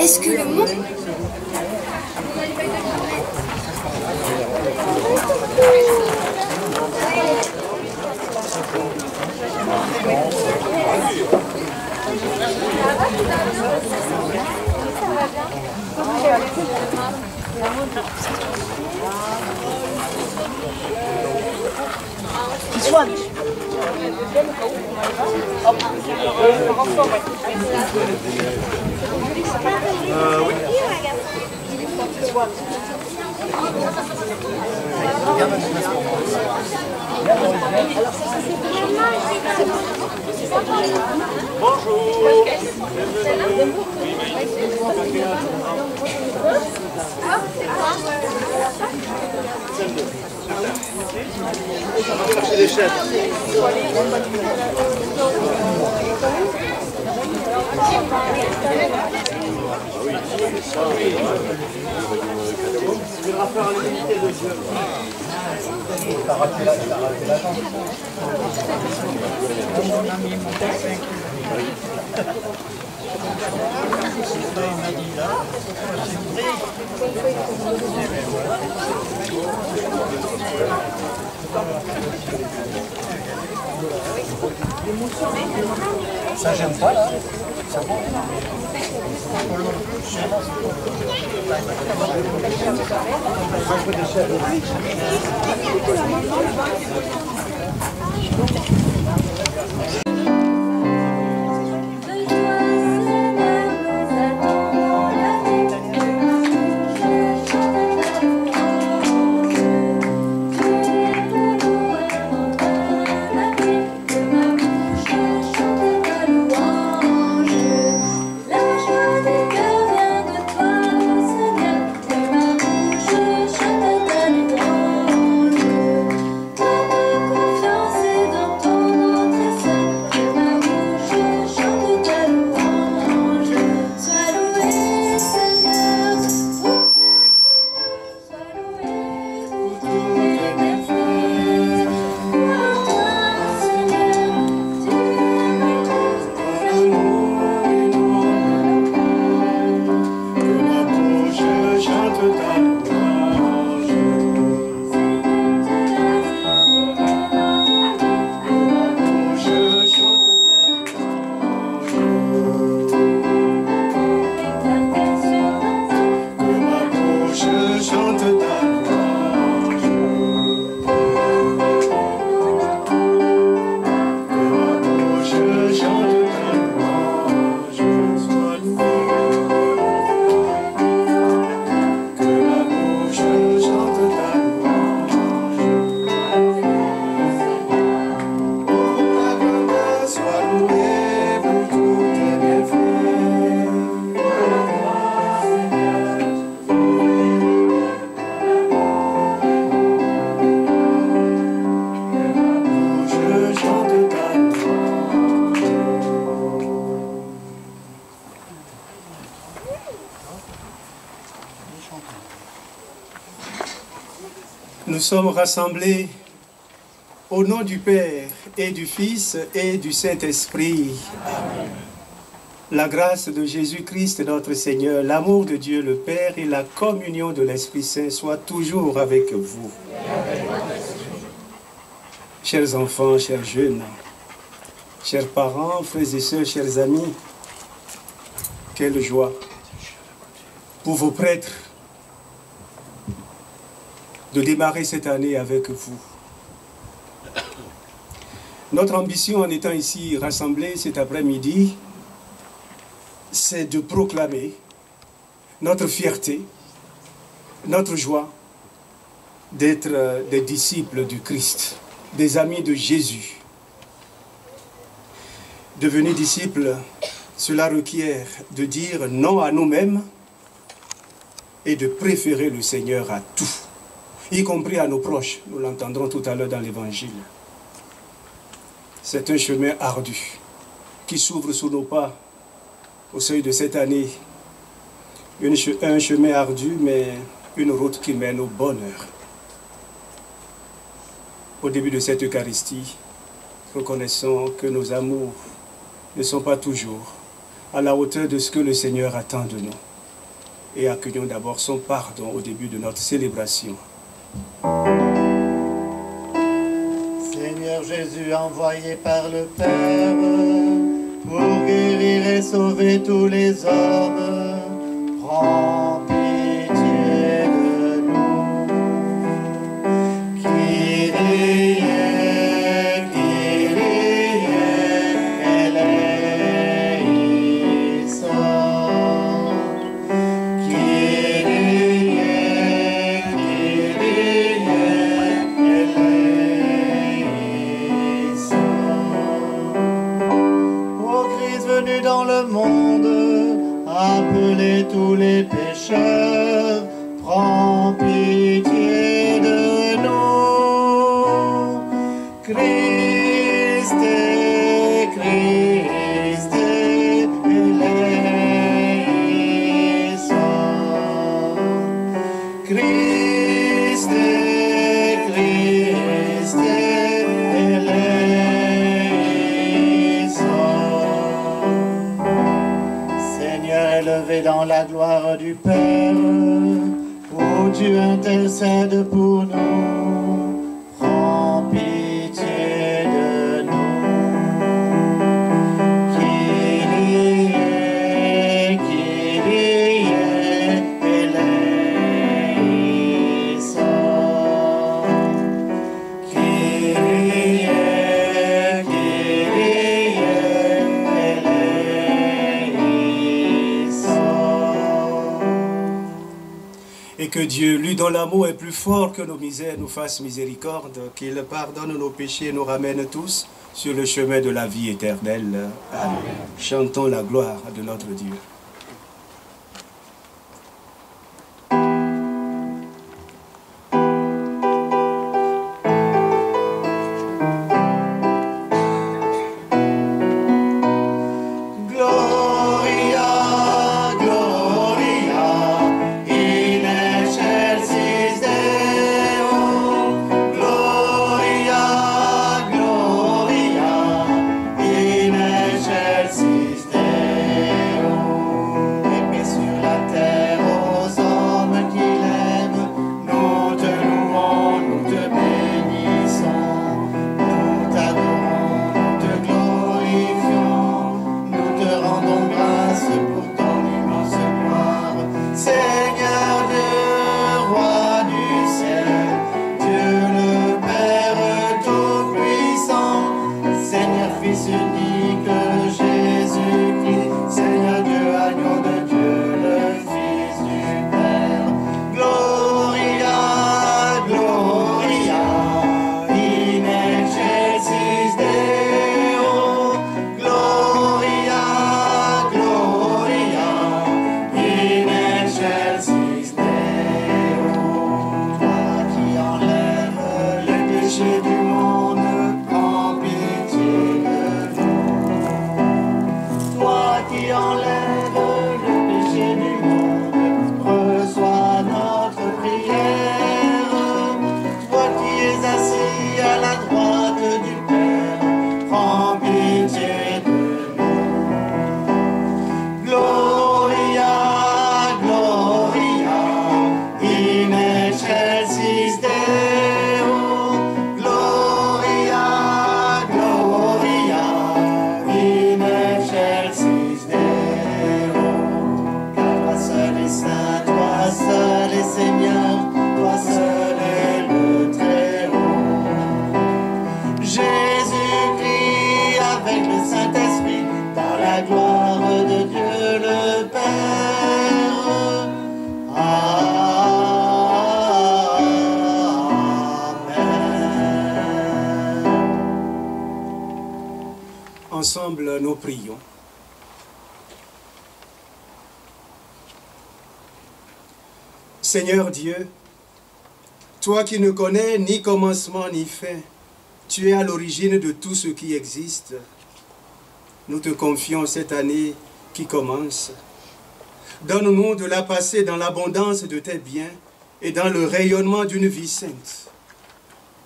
Est-ce que le monde... Ça, j'aime pas, là. C'est bon. Nous sommes rassemblés au nom du Père et du Fils et du Saint-Esprit. La grâce de Jésus-Christ notre Seigneur, l'amour de Dieu le Père et la communion de l'Esprit Saint soient toujours avec vous. Chers enfants, chers jeunes, chers parents, frères et sœurs, chers amis, quelle joie pour vos prêtres de démarrer cette année avec vous. Notre ambition en étant ici rassemblés cet après-midi, c'est de proclamer notre fierté, notre joie d'être des disciples du Christ, des amis de Jésus. Devenir disciple, cela requiert de dire non à nous-mêmes et de préférer le Seigneur à tout, y compris à nos proches. Nous l'entendrons tout à l'heure dans l'Évangile. C'est un chemin ardu qui s'ouvre sous nos pas au seuil de cette année. Un chemin ardu, mais une route qui mène au bonheur. Au début de cette Eucharistie, reconnaissons que nos amours ne sont pas toujours à la hauteur de ce que le Seigneur attend de nous. Et accueillons d'abord son pardon au début de notre célébration. Seigneur Jésus, envoyé par le Père pour guérir et sauver tous les hommes, prends pitié de nous. Kyrie, Kyrie, eleison. Kyrie, Kyrie, eleison. Ô Christ venu dans le monde, appelez tous les pécheurs, prends pitié de nous. Christ, Christ, eleison. Christ, Christ, eleison. Seigneur, élevé dans la gloire du Père, ô Dieu intercède pour nous, prends pitié de nous. Kyrie, Kyrie, eleison. Kyrie, Kyrie, eleison. Et que Dieu, lui dont l'amour est plus fort que nos misères, nous fasse miséricorde, qu'il pardonne nos péchés et nous ramène tous sur le chemin de la vie éternelle. Amen. Chantons la gloire de notre Dieu. Gloria, Gloria, in excelsis Deo. Gloria, Gloria, in excelsis Deo. Et paix sur la terre aux hommes qui l'aiment. Nous te louons, nous te bénissons. Nous t'adorons, nous te glorifions. Nous te rendons grâce pour ton immense gloire. Seigneur Dieu, roi du ciel, Dieu le Père Tout-Puissant, Seigneur Fils unique Jésus-Christ, Seigneur Dieu, agneau de Dieu, le Fils du Père. Gloria, Gloria, in excelsis Deo. Gloria, Gloria, in excelsis Deo. Toi qui enlèves le péché du monde, prends pitié de nous. Toi qui enlèves le péché du monde, reçois notre prière. Toi qui es assis à la droite du Père, prends pitié de nous. Gloria, Gloria, in excelsis Deo. Gloria, Gloria, in excelsis Deo. Car toi seul est saint, toi seul est Seigneur, toi seul est le Très-Haut. Jésus-Christ avec le Saint-Esprit, dans la gloire de Dieu le Père. Amen. Ensemble, nous prions. Seigneur Dieu, toi qui ne connais ni commencement ni fin, tu es à l'origine de tout ce qui existe. Nous te confions cette année qui commence. Donne-nous de la passer dans l'abondance de tes biens et dans le rayonnement d'une vie sainte.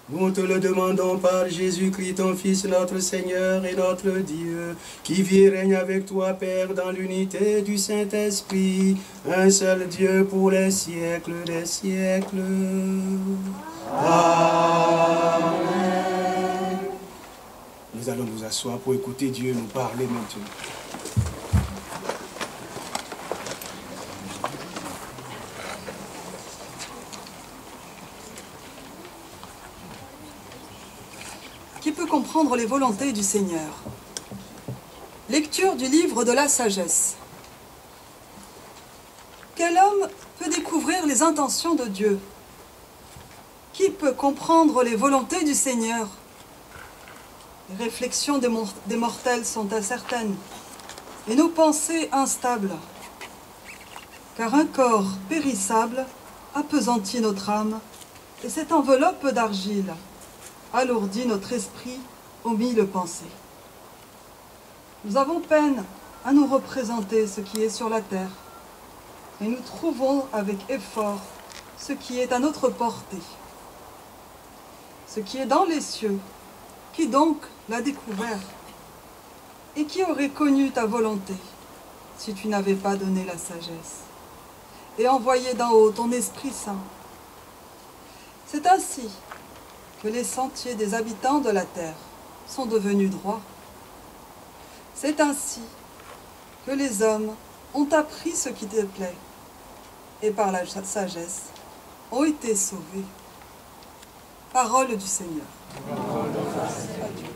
Nous te le demandons par Jésus-Christ, ton Fils, notre Seigneur et notre Dieu, qui vit et règne avec toi, Père, dans l'unité du Saint-Esprit, un seul Dieu pour les siècles des siècles. Amen. Nous allons nous asseoir pour écouter Dieu nous parler maintenant. peut comprendre les volontés du Seigneur? Lecture du livre de la sagesse. Quel homme peut découvrir les intentions de Dieu? Qui peut comprendre les volontés du Seigneur? Les réflexions des mortels sont incertaines et nos pensées instables, car un corps périssable appesantit notre âme et cette enveloppe d'argile alourdit notre esprit aux mille pensées. Nous avons peine à nous représenter ce qui est sur la terre, et nous trouvons avec effort ce qui est à notre portée. Ce qui est dans les cieux, qui donc l'a découvert? Et qui aurait connu ta volonté si tu n'avais pas donné la sagesse et envoyé d'en haut ton Esprit Saint? C'est ainsi que les sentiers des habitants de la terre sont devenus droits. C'est ainsi que les hommes ont appris ce qui te plaît et par la sagesse ont été sauvés. Parole du Seigneur. Adieu.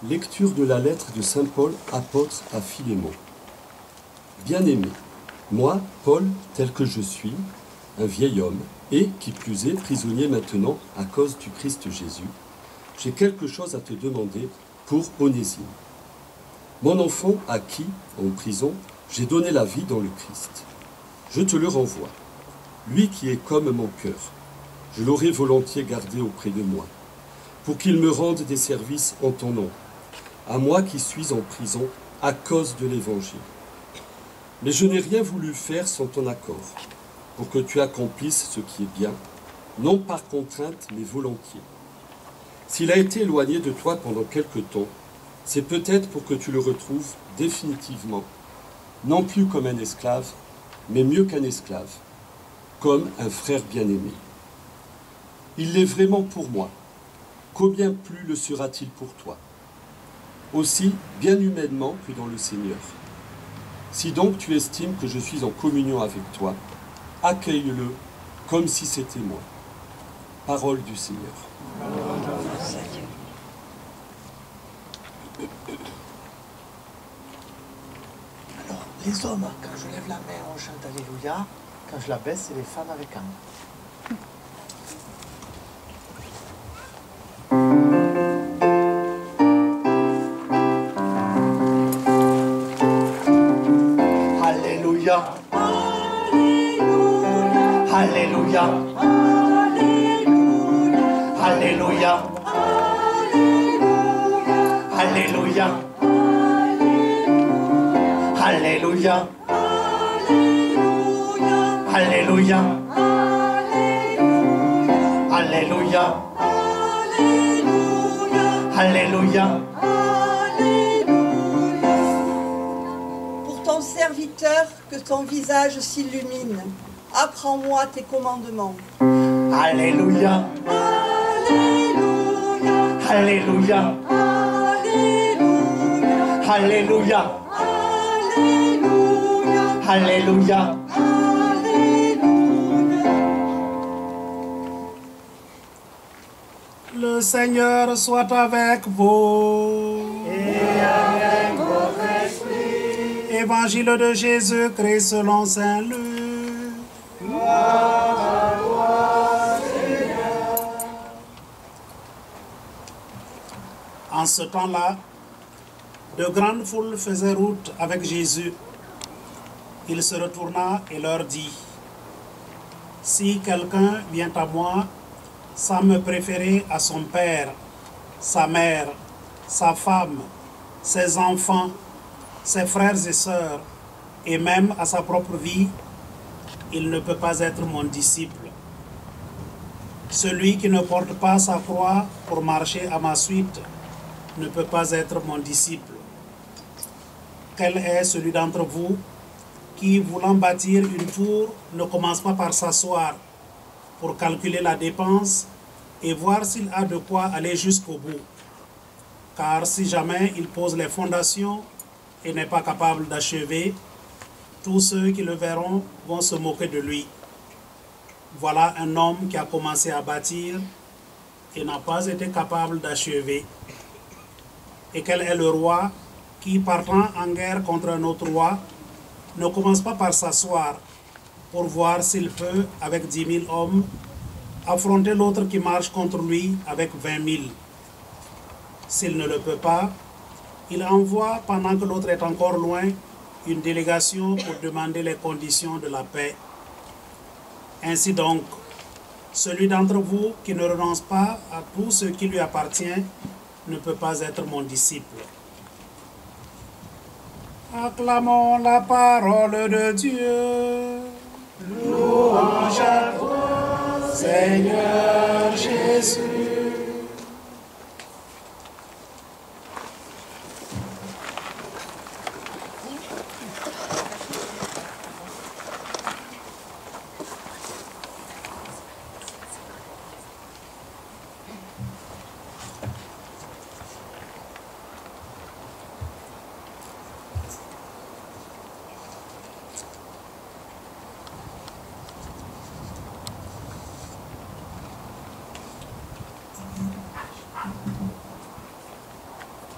Lecture de la lettre de saint Paul, apôtre à Philémon. Bien-aimé, moi, Paul, tel que je suis, un vieil homme, et, qui plus est, prisonnier maintenant à cause du Christ Jésus, j'ai quelque chose à te demander pour Onésime. Mon enfant à qui, en prison, j'ai donné la vie dans le Christ. Je te le renvoie, lui qui est comme mon cœur. Je l'aurais volontiers gardé auprès de moi, pour qu'il me rende des services en ton nom, à moi qui suis en prison à cause de l'Évangile. Mais je n'ai rien voulu faire sans ton accord, pour que tu accomplisses ce qui est bien, non par contrainte, mais volontiers. S'il a été éloigné de toi pendant quelque temps, c'est peut-être pour que tu le retrouves définitivement, non plus comme un esclave, mais mieux qu'un esclave, comme un frère bien-aimé. Il l'est vraiment pour moi. Combien plus le sera-t-il pour toi? Aussi bien humainement que dans le Seigneur. Si donc tu estimes que je suis en communion avec toi, accueille-le comme si c'était moi. Parole du Seigneur. Alors, les hommes, quand je lève la main, on chante Alléluia. Quand je la baisse, c'est les femmes avec un. Alléluia. Alléluia. Alléluia. Alléluia. Alléluia. Alléluia. Alléluia. Alléluia. Pour ton serviteur, que ton visage s'illumine. Apprends-moi tes commandements. Alléluia. Alléluia. Alléluia. Alléluia. Le Seigneur soit avec vous. Et avec votre esprit. Évangile de Jésus-Christ selon saint Luc. Gloire à toi, Seigneur. En ce temps-là, de grandes foules faisaient route avec Jésus. Il se retourna et leur dit: si quelqu'un vient à moi sans me préférer à son père, sa mère, sa femme, ses enfants, ses frères et sœurs, et même à sa propre vie, il ne peut pas être mon disciple. Celui qui ne porte pas sa croix pour marcher à ma suite ne peut pas être mon disciple. Quel est celui d'entre vous qui, voulant bâtir une tour, ne commence pas par s'asseoir pour calculer la dépense et voir s'il a de quoi aller jusqu'au bout? Car si jamais il pose les fondations et n'est pas capable d'achever, tous ceux qui le verront vont se moquer de lui. Voilà un homme qui a commencé à bâtir et n'a pas été capable d'achever. Et quel est le roi qui, partant en guerre contre un autre roi, ne commence pas par s'asseoir pour voir s'il peut, avec 10 000 hommes, affronter l'autre qui marche contre lui avec 20 000. S'il ne le peut pas, il envoie, pendant que l'autre est encore loin, une délégation pour demander les conditions de la paix. Ainsi donc, celui d'entre vous qui ne renonce pas à tout ce qui lui appartient ne peut pas être mon disciple. Acclamons la parole de Dieu. Louange à toi, Seigneur Jésus.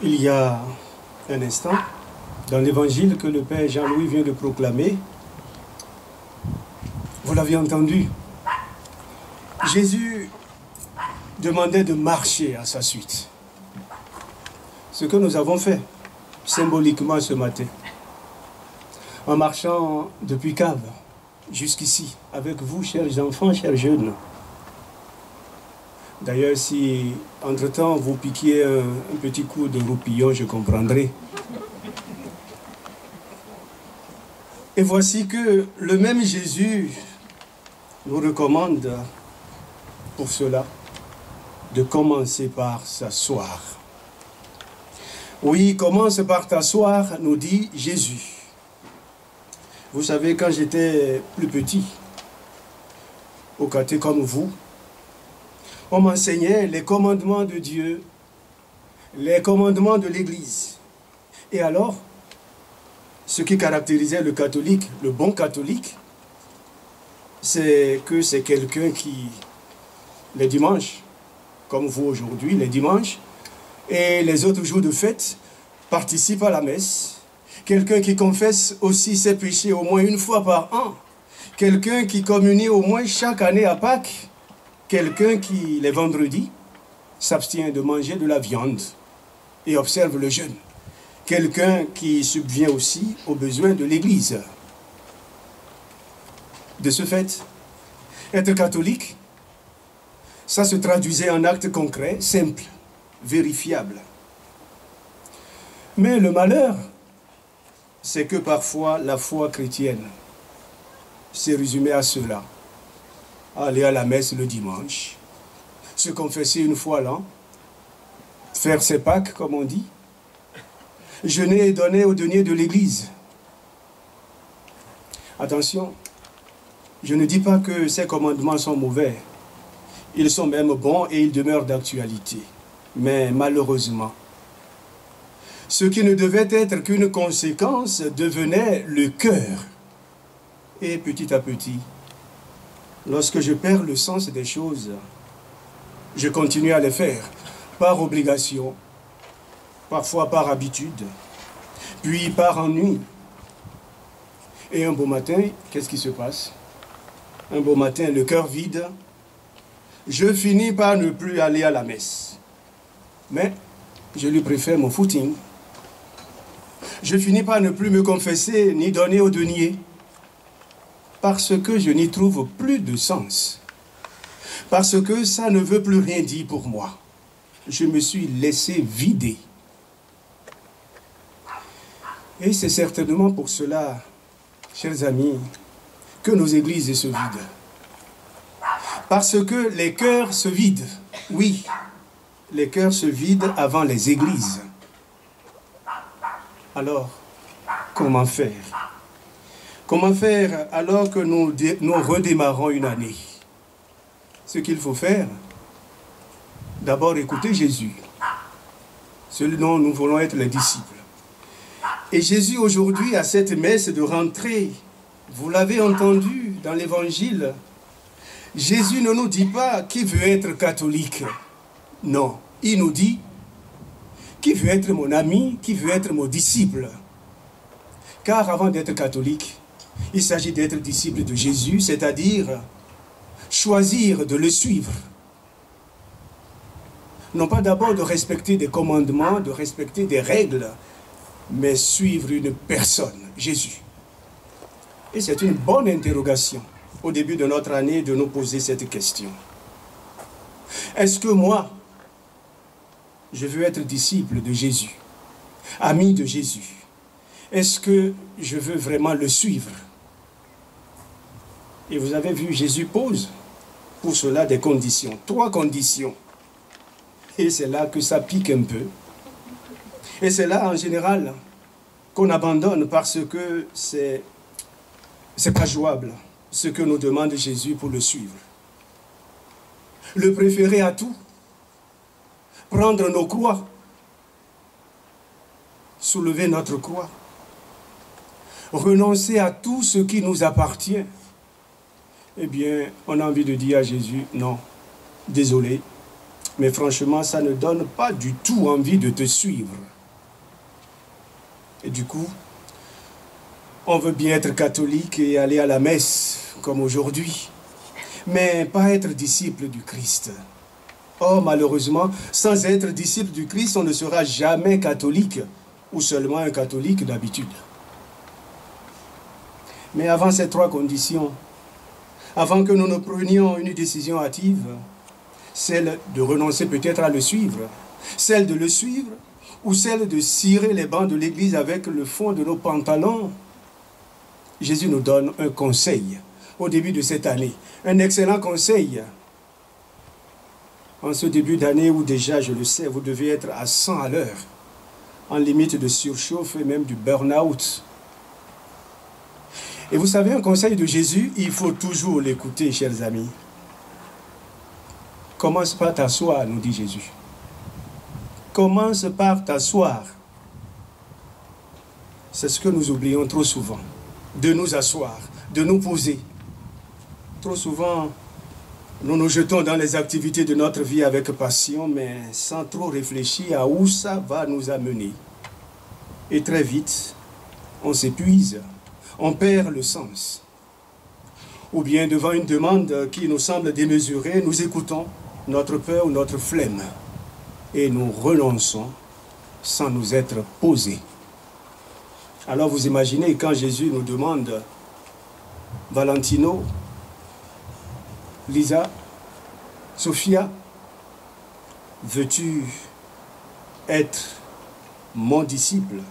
Il y a un instant, dans l'évangile que le Père Jean-Louis vient de proclamer, vous l'avez entendu, Jésus demandait de marcher à sa suite. Ce que nous avons fait symboliquement ce matin, en marchant depuis Cave jusqu'ici, avec vous, chers enfants, chers jeunes. D'ailleurs, si entre-temps vous piquiez un petit coup de roupillon, je comprendrai. Et voici que le même Jésus nous recommande pour cela de commencer par s'asseoir. Oui, commence par t'asseoir, nous dit Jésus. Vous savez, quand j'étais plus petit, au caté comme vous, on m'enseignait les commandements de Dieu, les commandements de l'Église. Et alors, ce qui caractérisait le catholique, le bon catholique, c'est que c'est quelqu'un qui les dimanches, comme vous aujourd'hui, les dimanches, et les autres jours de fête, participe à la messe. Quelqu'un qui confesse aussi ses péchés au moins une fois par an. Quelqu'un qui communie au moins chaque année à Pâques. Quelqu'un qui, les vendredis, s'abstient de manger de la viande et observe le jeûne. Quelqu'un qui subvient aussi aux besoins de l'Église. De ce fait, être catholique, ça se traduisait en actes concrets, simples, vérifiables. Mais le malheur, c'est que parfois la foi chrétienne s'est résumée à cela. Aller à la messe le dimanche, se confesser une fois l'an, faire ses Pâques, comme on dit, jeûner et donner au denier de l'Église. Attention, je ne dis pas que ces commandements sont mauvais. Ils sont même bons et ils demeurent d'actualité. Mais malheureusement, ce qui ne devait être qu'une conséquence devenait le cœur. Et petit à petit, lorsque je perds le sens des choses, je continue à les faire, par obligation, parfois par habitude, puis par ennui. Et un beau matin, qu'est-ce qui se passe? Un beau matin, le cœur vide, je finis par ne plus aller à la messe. Mais je lui préfère mon footing. Je finis par ne plus me confesser ni donner au denier, parce que je n'y trouve plus de sens. Parce que ça ne veut plus rien dire pour moi. Je me suis laissé vider. Et c'est certainement pour cela, chers amis, que nos églises se vident. Parce que les cœurs se vident. Oui, les cœurs se vident avant les églises. Alors, comment faire? Comment faire alors que nous redémarrons une année? Ce qu'il faut faire, d'abord écouter Jésus, celui dont nous voulons être les disciples. Et Jésus aujourd'hui, à cette messe de rentrée, vous l'avez entendu dans l'évangile, Jésus ne nous dit pas qui veut être catholique. Non, il nous dit qui veut être mon ami, qui veut être mon disciple. Car avant d'être catholique, il s'agit d'être disciple de Jésus, c'est-à-dire choisir de le suivre. Non pas d'abord de respecter des commandements, de respecter des règles, mais suivre une personne, Jésus. Et c'est une bonne interrogation au début de notre année de nous poser cette question. Est-ce que moi, je veux être disciple de Jésus, ami de Jésus? Est-ce que je veux vraiment le suivre? Et vous avez vu, Jésus pose pour cela des conditions, 3 conditions. Et c'est là que ça pique un peu. Et c'est là, en général, qu'on abandonne parce que c'est pas jouable, ce que nous demande Jésus pour le suivre. Le préférer à tout, prendre nos croix, soulever notre croix, renoncer à tout ce qui nous appartient. Eh bien, on a envie de dire à Jésus, non, désolé, mais franchement, ça ne donne pas du tout envie de te suivre. Et du coup, on veut bien être catholique et aller à la messe, comme aujourd'hui, mais pas être disciple du Christ. Or, malheureusement, sans être disciple du Christ, on ne sera jamais catholique, ou seulement un catholique d'habitude. Mais avant ces 3 conditions, avant que nous ne prenions une décision hâtive, celle de renoncer peut-être à le suivre, celle de le suivre, ou celle de cirer les bancs de l'église avec le fond de nos pantalons, Jésus nous donne un conseil au début de cette année, un excellent conseil. En ce début d'année où déjà, je le sais, vous devez être à 100 à l'heure, en limite de surchauffe et même du burn-out. Et vous savez, un conseil de Jésus, il faut toujours l'écouter, chers amis. Commence par t'asseoir, nous dit Jésus. Commence par t'asseoir. C'est ce que nous oublions trop souvent, de nous asseoir, de nous poser. Trop souvent, Nous nous jetons dans les activités de notre vie avec passion, mais sans trop réfléchir à où ça va nous amener. Et très vite, on s'épuise, on perd le sens. Ou bien devant une demande qui nous semble démesurée, nous écoutons notre peur ou notre flemme et nous renonçons sans nous être posés. Alors vous imaginez quand Jésus nous demande, Valentino, Lisa, Sophia, veux-tu être mon disciple?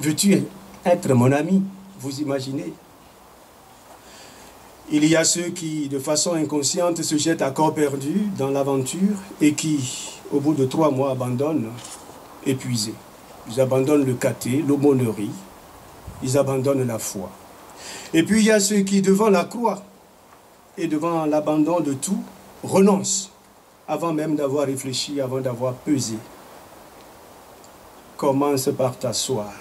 Veux-tu être mon ami? Vous imaginez? Il y a ceux qui, de façon inconsciente, se jettent à corps perdu dans l'aventure et qui, au bout de 3 mois, abandonnent, épuisés. Ils abandonnent le caté, l'aumônerie, ils abandonnent la foi. Et puis il y a ceux qui, devant la croix et devant l'abandon de tout, renoncent, avant même d'avoir réfléchi, avant d'avoir pesé. Commence par t'asseoir,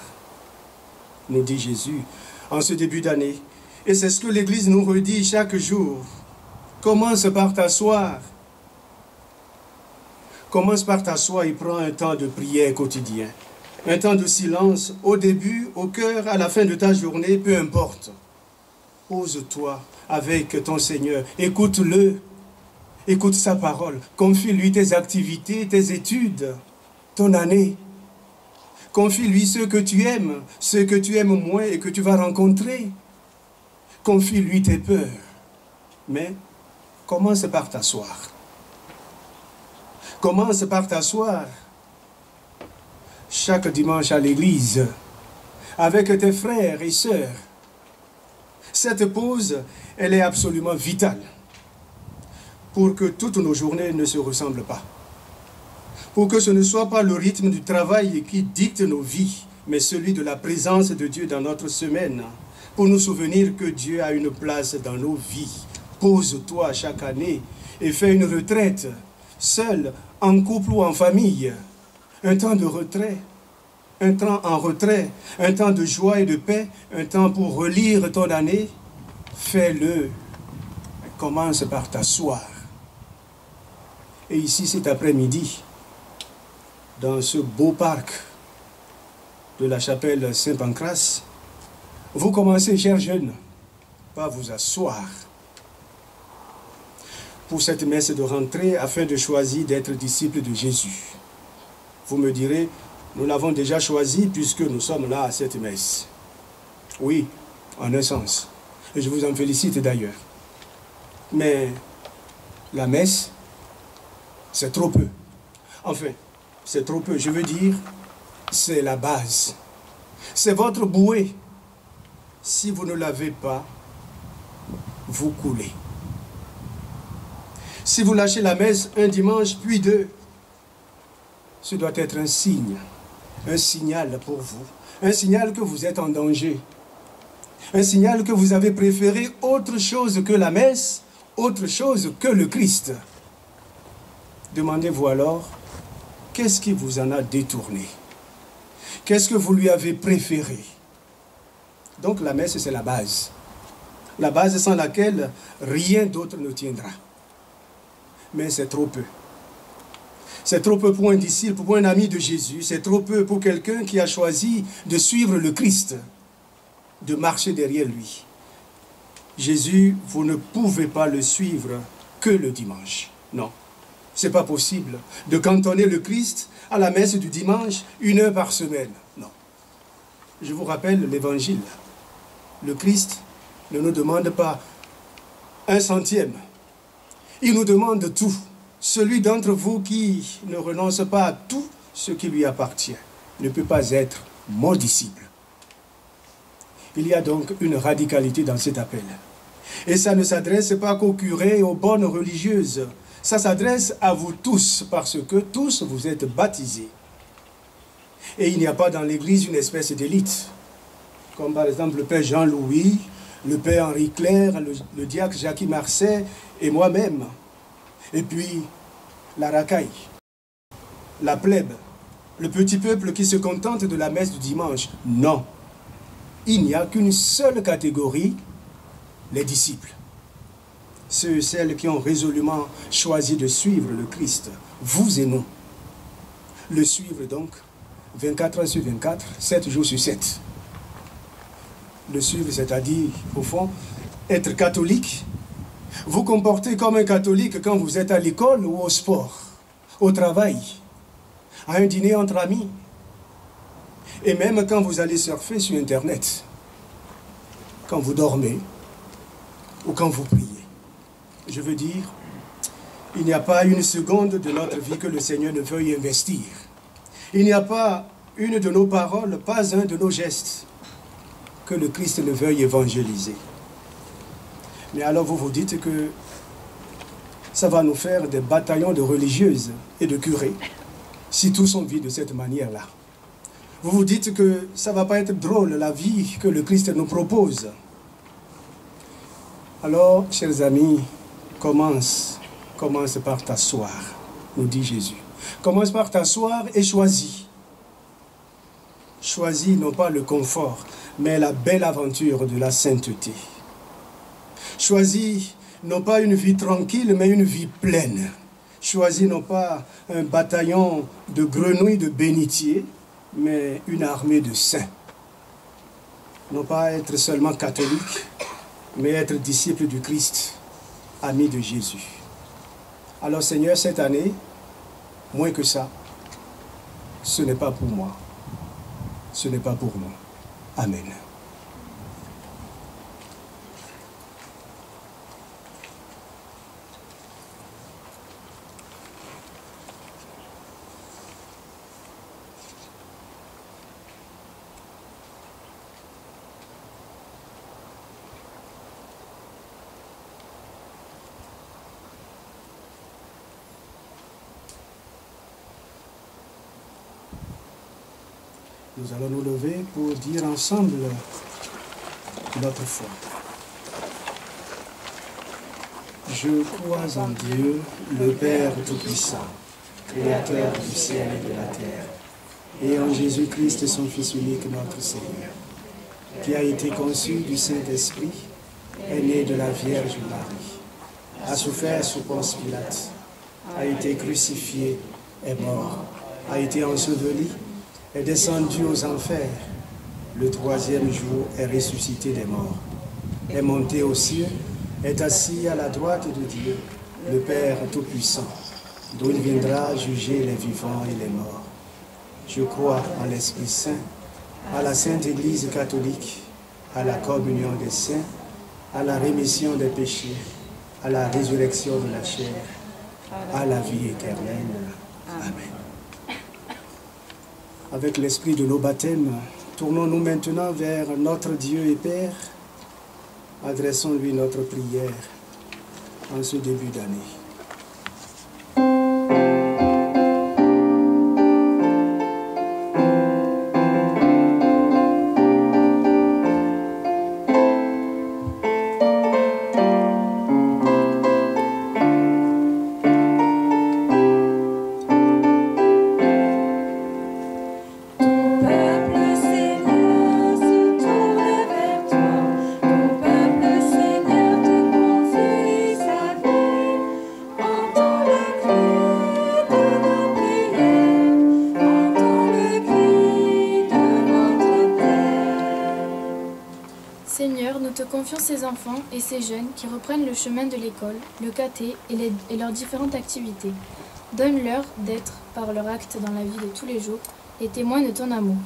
nous dit Jésus en ce début d'année. Et c'est ce que l'Église nous redit chaque jour. Commence par t'asseoir. Commence par t'asseoir et prends un temps de prière quotidien. Un temps de silence, au début, au cœur, à la fin de ta journée, peu importe. Pose-toi avec ton Seigneur. Écoute-le. Écoute sa parole. Confie-lui tes activités, tes études, ton année. Confie-lui ceux que tu aimes moins et que tu vas rencontrer. Confie-lui tes peurs. Mais commence par t'asseoir. Commence par t'asseoir chaque dimanche à l'église avec tes frères et sœurs. Cette pause, elle est absolument vitale pour que toutes nos journées ne se ressemblent pas. Pour que ce ne soit pas le rythme du travail qui dicte nos vies, mais celui de la présence de Dieu dans notre semaine, pour nous souvenir que Dieu a une place dans nos vies. Pose-toi chaque année et fais une retraite, seul, en couple ou en famille. Un temps de retrait, un temps en retrait, un temps de joie et de paix, un temps pour relire ton année. Fais-le. Commence par t'asseoir. Et ici, cet après-midi, dans ce beau parc de la chapelle Saint-Pancrace, vous commencez, chers jeunes, par vous asseoir pour cette messe de rentrée afin de choisir d'être disciple de Jésus. Vous me direz, nous l'avons déjà choisi puisque nous sommes là à cette messe. Oui, en un sens. Et je vous en félicite d'ailleurs. Mais la messe, c'est trop peu. Enfin, c'est trop peu. Je veux dire, c'est la base. C'est votre bouée. Si vous ne l'avez pas, vous coulez. Si vous lâchez la messe un dimanche, puis 2, ce doit être un signe, un signal pour vous, un signal que vous êtes en danger, un signal que vous avez préféré autre chose que la messe, autre chose que le Christ. Demandez-vous alors, qu'est-ce qui vous en a détourné? Qu'est-ce que vous lui avez préféré? Donc la messe, c'est la base. La base sans laquelle rien d'autre ne tiendra. Mais c'est trop peu. C'est trop peu pour un disciple, pour un ami de Jésus. C'est trop peu pour quelqu'un qui a choisi de suivre le Christ, de marcher derrière lui. Jésus, vous ne pouvez pas le suivre que le dimanche. Non, ce n'est pas possible de cantonner le Christ à la messe du dimanche 1 heure par semaine. Non. Je vous rappelle l'évangile. Le Christ ne nous demande pas 1 centime. Il nous demande tout. Celui d'entre vous qui ne renonce pas à tout ce qui lui appartient ne peut pas être mon disciple. Il y a donc une radicalité dans cet appel. Et ça ne s'adresse pas qu'aux curés et aux bonnes religieuses. Ça s'adresse à vous tous, parce que tous vous êtes baptisés. Et il n'y a pas dans l'Église une espèce d'élite, comme par exemple le Père Jean-Louis, le Père Henri Claire, le diacre Jacques Marseille et moi-même. Et puis la racaille, la plèbe, le petit peuple qui se contente de la messe du dimanche. Non, il n'y a qu'une seule catégorie, les disciples. ceux et celles qui ont résolument choisi de suivre le Christ, vous et nous. Le suivre donc, 24 heures sur 24, 7 jours sur 7. Le suivre, c'est-à-dire, au fond, être catholique. Vous comportez comme un catholique quand vous êtes à l'école ou au sport, au travail, à un dîner entre amis, et même quand vous allez surfer sur Internet, quand vous dormez ou quand vous priez. Je veux dire, il n'y a pas une seconde de notre vie que le Seigneur ne veuille investir. Il n'y a pas une de nos paroles, pas un de nos gestes que le Christ ne veuille évangéliser. Mais alors vous vous dites que ça va nous faire des bataillons de religieuses et de curés si tous on vit de cette manière-là. Vous vous dites que ça ne va pas être drôle la vie que le Christ nous propose. Alors, chers amis, commence par t'asseoir, nous dit Jésus. Commence par t'asseoir et choisis. Choisis non pas le confort, mais la belle aventure de la sainteté. Choisis non pas une vie tranquille, mais une vie pleine. Choisis non pas un bataillon de grenouilles de bénitiers, mais une armée de saints. Non pas être seulement catholique, mais être disciple du Christ, ami de Jésus. Alors Seigneur, cette année, moins que ça, ce n'est pas pour moi, ce n'est pas pour nous. Amen. Nous allons nous lever pour dire ensemble notre foi. Je crois en Dieu, le Père Tout-Puissant, Créateur du ciel et de la terre, et en Jésus-Christ, son Fils unique, notre Seigneur, qui a été conçu du Saint-Esprit, est né de la Vierge Marie, a souffert sous Ponce Pilate, a été crucifié, est mort, a été enseveli, est descendu aux enfers, le troisième jour est ressuscité des morts, est monté aux cieux, est assis à la droite de Dieu, le Père Tout-Puissant, d'où il viendra juger les vivants et les morts. Je crois en l'Esprit Saint, à la Sainte Église catholique, à la communion des saints, à la rémission des péchés, à la résurrection de la chair, à la vie éternelle. Amen. Avec l'esprit de nos baptêmes, tournons-nous maintenant vers notre Dieu et Père. Adressons-lui notre prière en ce début d'année. Confions ces enfants et ces jeunes qui reprennent le chemin de l'école, le caté et leurs différentes activités. Donne-leur d'être, par leur acte dans la vie de tous les jours, les témoins de ton amour.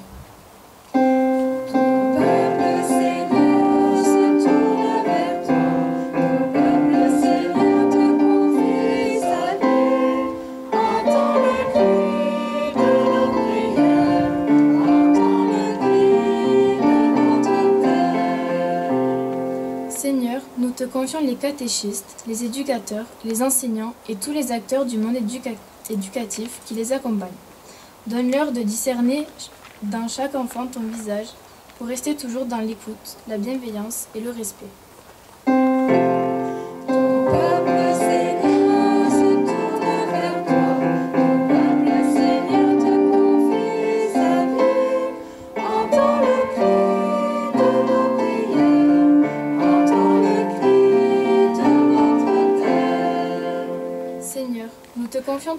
Nous te confions les catéchistes, les éducateurs, les enseignants et tous les acteurs du monde éducatif qui les accompagnent. Donne-leur de discerner dans chaque enfant ton visage pour rester toujours dans l'écoute, la bienveillance et le respect.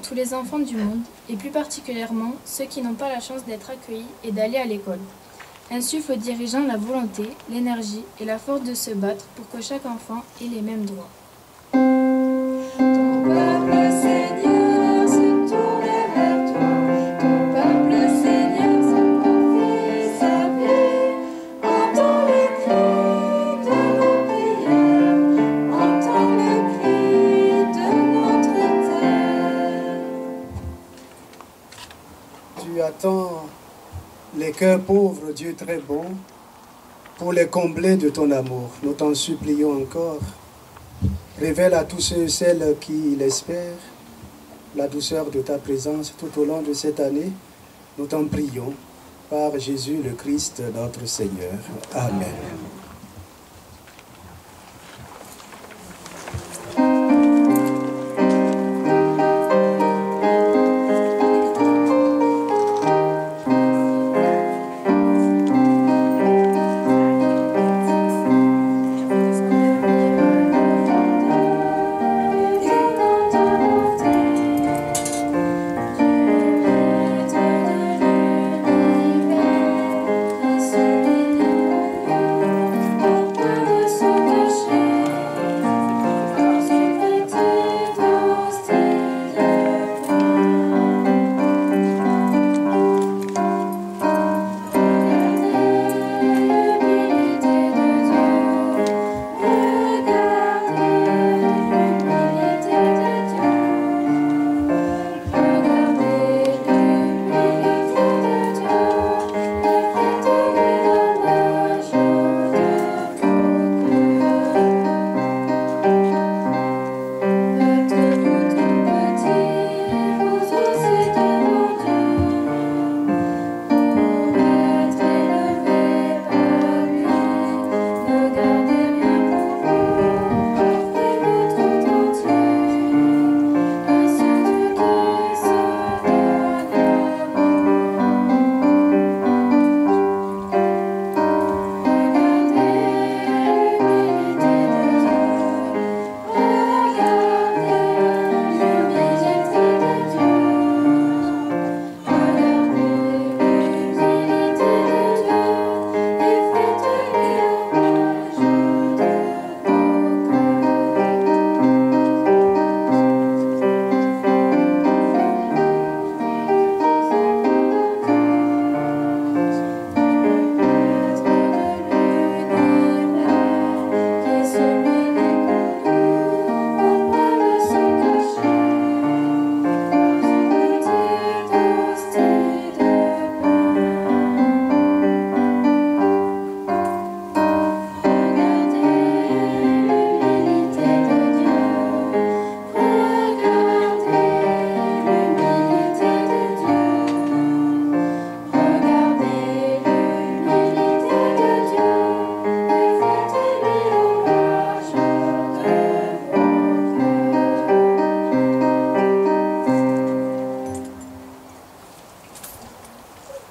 tous les enfants du monde, et plus particulièrement ceux qui n'ont pas la chance d'être accueillis et d'aller à l'école. Insuffle aux dirigeants la volonté, l'énergie et la force de se battre pour que chaque enfant ait les mêmes droits. Ton peuple, Seigneur, se tourne vers toi. Ton peuple, Seigneur, se confie sa vie. Entends le cri de nos prières. Entends le cri de notre terre. Tu attends les cœurs pauvres, Dieu très bon, pour les combler de ton amour. Nous t'en supplions encore. Révèle à tous ceux et celles qui l'espèrent la douceur de ta présence tout au long de cette année. Nous t'en prions par Jésus le Christ, notre Seigneur. Amen.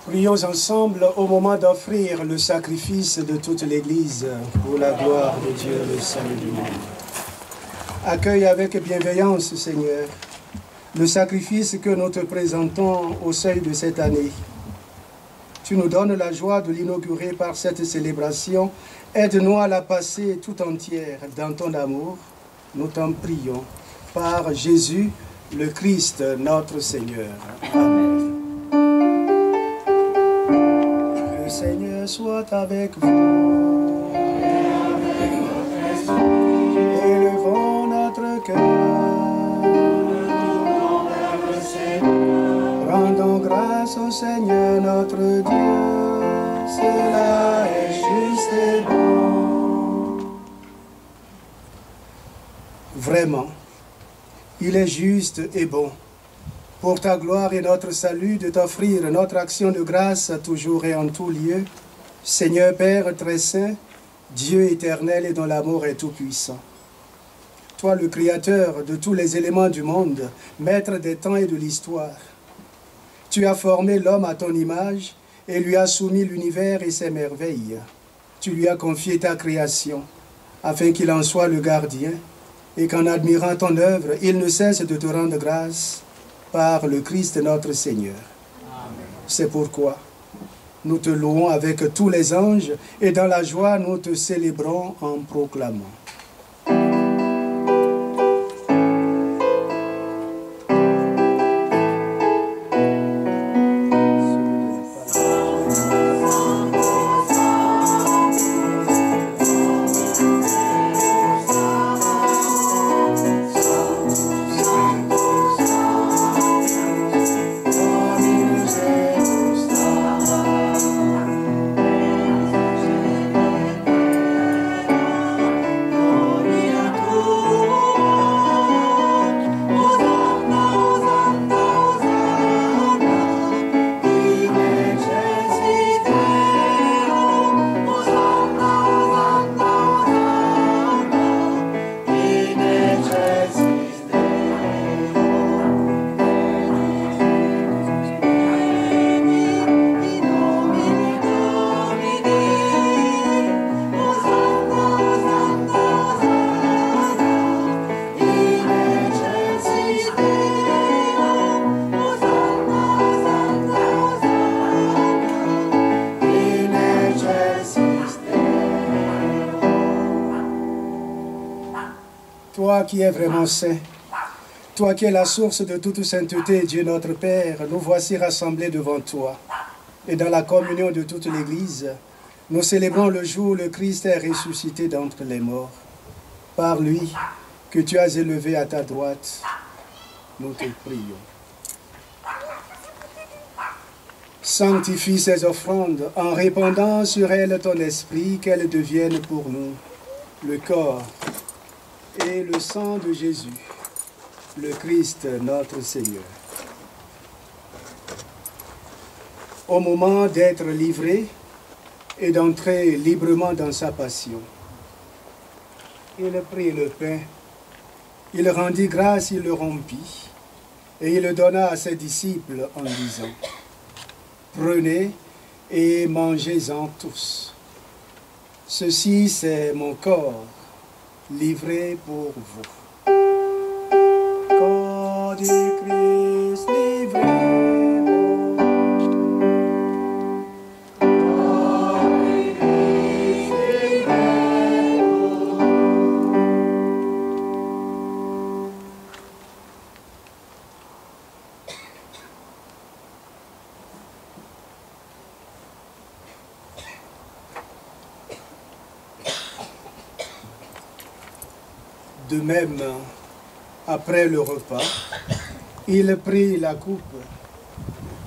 Prions ensemble au moment d'offrir le sacrifice de toute l'Église pour la gloire de Dieu, le salut du monde. Accueille avec bienveillance, Seigneur, le sacrifice que nous te présentons au seuil de cette année. Tu nous donnes la joie de l'inaugurer par cette célébration. Aide-nous à la passer tout entière dans ton amour. Nous t'en prions par Jésus, le Christ, notre Seigneur. Amen. Que le Seigneur soit avec vous. Élevons notre cœur. Rendons grâce au Seigneur notre Dieu. Cela est juste et bon. Vraiment, il est juste et bon, pour ta gloire et notre salut, de t'offrir notre action de grâce toujours et en tout lieu, Seigneur Père très saint, Dieu éternel et dont l'amour est tout-puissant. Toi, le Créateur de tous les éléments du monde, Maître des temps et de l'histoire, tu as formé l'homme à ton image et lui as soumis l'univers et ses merveilles. Tu lui as confié ta création, afin qu'il en soit le gardien, et qu'en admirant ton œuvre, il ne cesse de te rendre grâce par le Christ notre Seigneur. C'est pourquoi nous te louons avec tous les anges et dans la joie nous te célébrons en proclamant. Toi qui es vraiment saint, toi qui es la source de toute sainteté, Dieu notre Père, nous voici rassemblés devant toi. Et dans la communion de toute l'Église, nous célébrons le jour où le Christ est ressuscité d'entre les morts. Par lui, que tu as élevé à ta droite, nous te prions. Sanctifie ces offrandes en répandant sur elles ton esprit, qu'elles deviennent pour nous le corps et le sang de Jésus, le Christ notre Seigneur. Au moment d'être livré et d'entrer librement dans sa passion, il prit le pain, il rendit grâce, il le rompit, et il le donna à ses disciples en disant, « Prenez et mangez-en tous. Ceci, c'est mon corps, livré pour vous. » Corps du Christ livré pour De même, après le repas, il prit la coupe.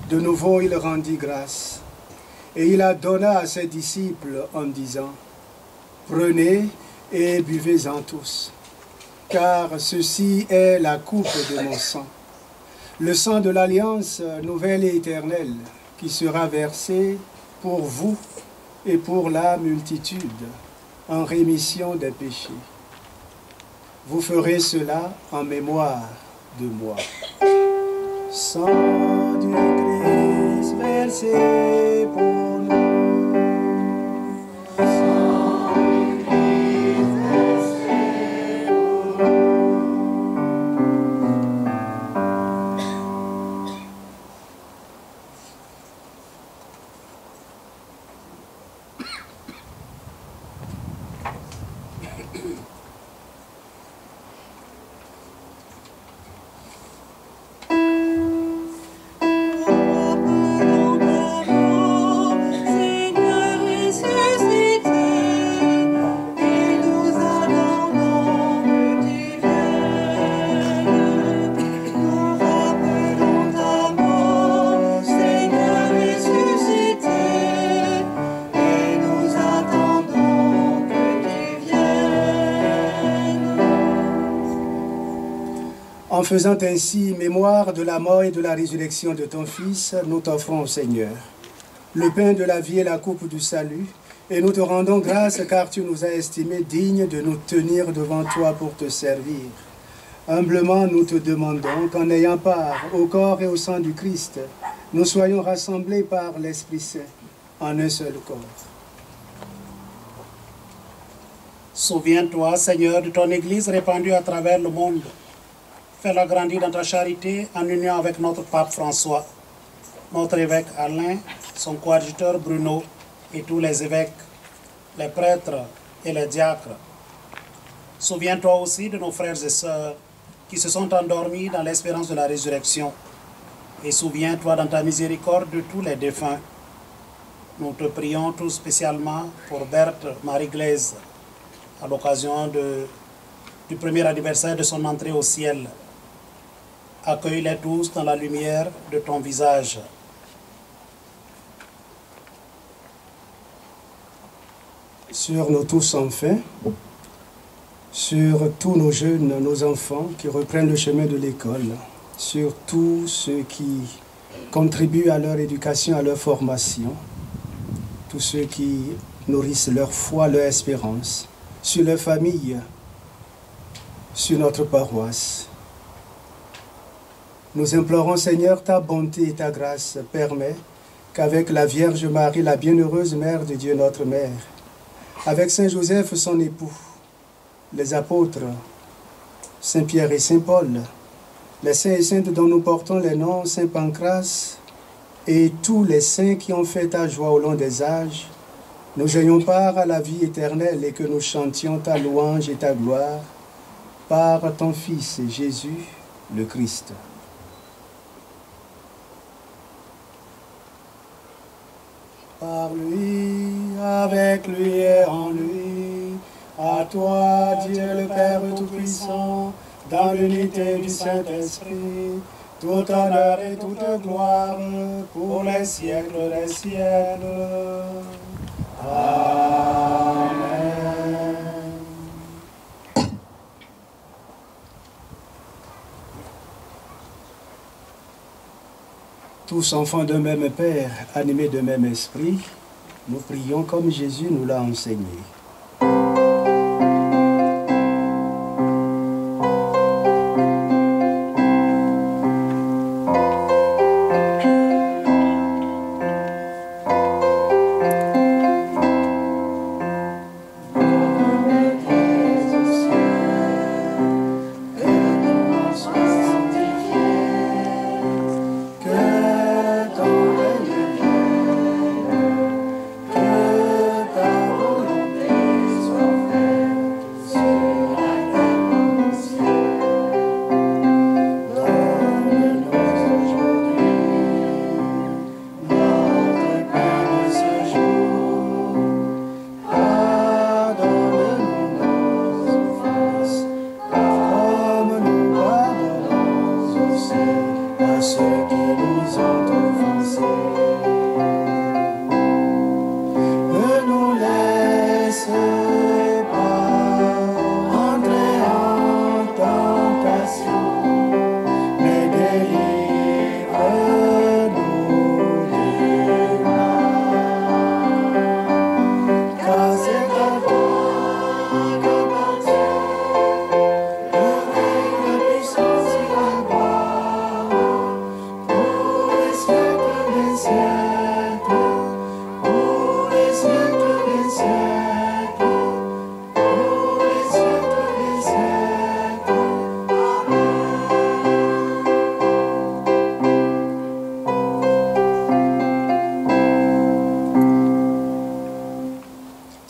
De nouveau, il rendit grâce. Et il la donna à ses disciples en disant, « Prenez et buvez-en tous, car ceci est la coupe de mon sang, le sang de l'alliance nouvelle et éternelle, qui sera versé pour vous et pour la multitude, en rémission des péchés. Vous ferez cela en mémoire de moi. » Sang du Christ versé pour nous. Sang du Christ versé pour En faisant ainsi mémoire de la mort et de la résurrection de ton Fils, nous t'offrons au Seigneur le pain de la vie et la coupe du salut, et nous te rendons grâce car tu nous as estimés dignes de nous tenir devant toi pour te servir. Humblement, nous te demandons qu'en ayant part au corps et au sang du Christ, nous soyons rassemblés par l'Esprit Saint en un seul corps. Souviens-toi, Seigneur, de ton Église répandue à travers le monde Fais-la grandir dans ta charité en union avec notre pape François, notre évêque Alain, son coadjuteur Bruno et tous les évêques, les prêtres et les diacres. Souviens-toi aussi de nos frères et sœurs qui se sont endormis dans l'espérance de la résurrection. Et souviens-toi dans ta miséricorde de tous les défunts. Nous te prions tout spécialement pour Berthe Marie-Glaise, à l'occasion du premier anniversaire de son entrée au ciel. Accueille-les tous dans la lumière de ton visage. Sur nous tous enfin, sur tous nos jeunes, nos enfants qui reprennent le chemin de l'école, sur tous ceux qui contribuent à leur éducation, à leur formation, tous ceux qui nourrissent leur foi, leur espérance, sur leur famille, sur notre paroisse. Nous implorons, Seigneur, ta bonté et ta grâce permet qu'avec la Vierge Marie, la bienheureuse Mère de Dieu, notre Mère, avec Saint Joseph, son époux, les apôtres, Saint Pierre et Saint Paul, les saints et saintes dont nous portons les noms, Saint Pancrace, et tous les saints qui ont fait ta joie au long des âges, nous ayons part à la vie éternelle et que nous chantions ta louange et ta gloire par ton Fils Jésus, le Christ. Par lui, avec lui et en lui, à toi, Dieu le Père Tout-Puissant, dans l'unité du Saint-Esprit, tout honneur et toute gloire pour les siècles des siècles. Amen. Tous enfants d'un même Père, animés d'un même esprit, nous prions comme Jésus nous l'a enseigné.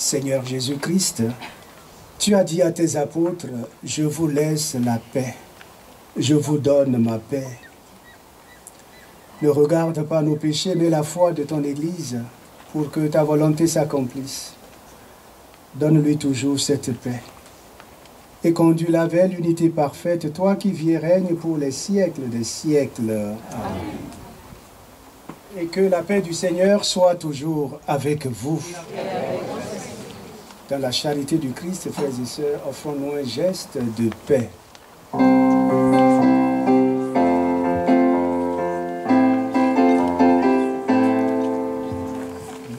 Seigneur Jésus-Christ, tu as dit à tes apôtres, je vous laisse la paix, je vous donne ma paix. Ne regarde pas nos péchés, mais la foi de ton Église, pour que ta volonté s'accomplisse. Donne-lui toujours cette paix. Et conduis-la vers l'unité parfaite, toi qui vis et règnes pour les siècles des siècles. Amen. Et que la paix du Seigneur soit toujours avec vous. Dans la charité du Christ, frères et sœurs, offrons-nous un geste de paix.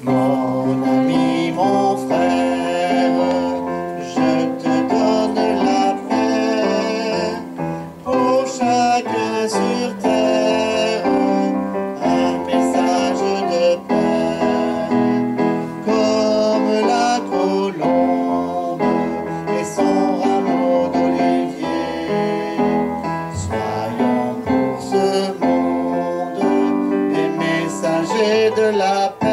Mon ami, mon frère, je te donne la paix. Pour chacun sur terre, un message de paix. Comme la colombe et son rameau d'olivier. et de la paix.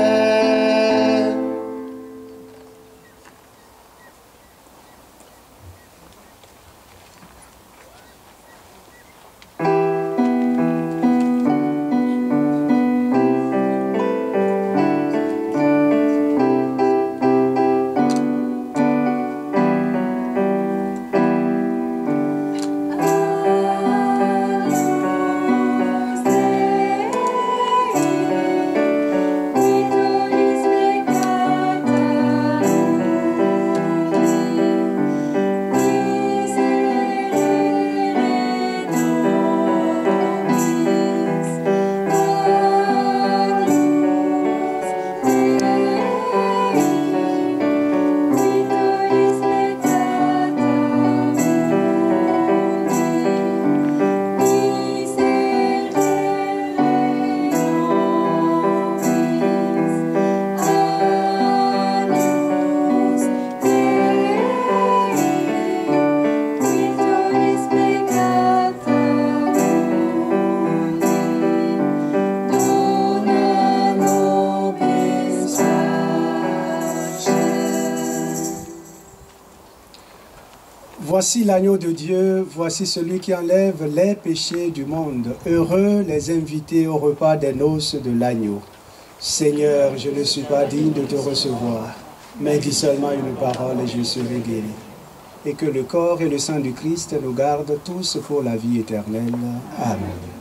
Voici l'agneau de Dieu, voici celui qui enlève les péchés du monde. Heureux les invités au repas des noces de l'agneau. Seigneur, je ne suis pas digne de te recevoir, mais dis seulement une parole et je serai guéri. Et que le corps et le sang du Christ nous gardent tous pour la vie éternelle. Amen.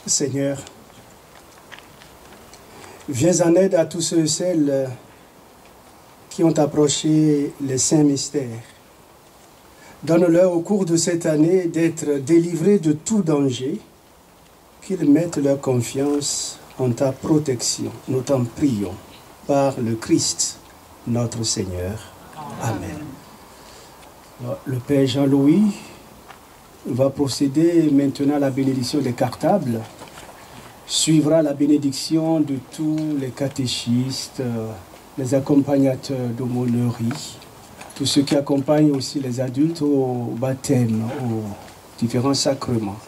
Seigneur, viens en aide à tous ceux et celles qui ont approché les saints mystères. Donne-leur au cours de cette année d'être délivrés de tout danger, qu'ils mettent leur confiance en ta protection. Nous t'en prions par le Christ, notre Seigneur. Amen. Alors, le Père Jean-Louis va procéder maintenant à la bénédiction des cartables, suivra la bénédiction de tous les catéchistes, les accompagnateurs d'aumônerie, tous ceux qui accompagnent aussi les adultes au baptême, aux différents sacrements.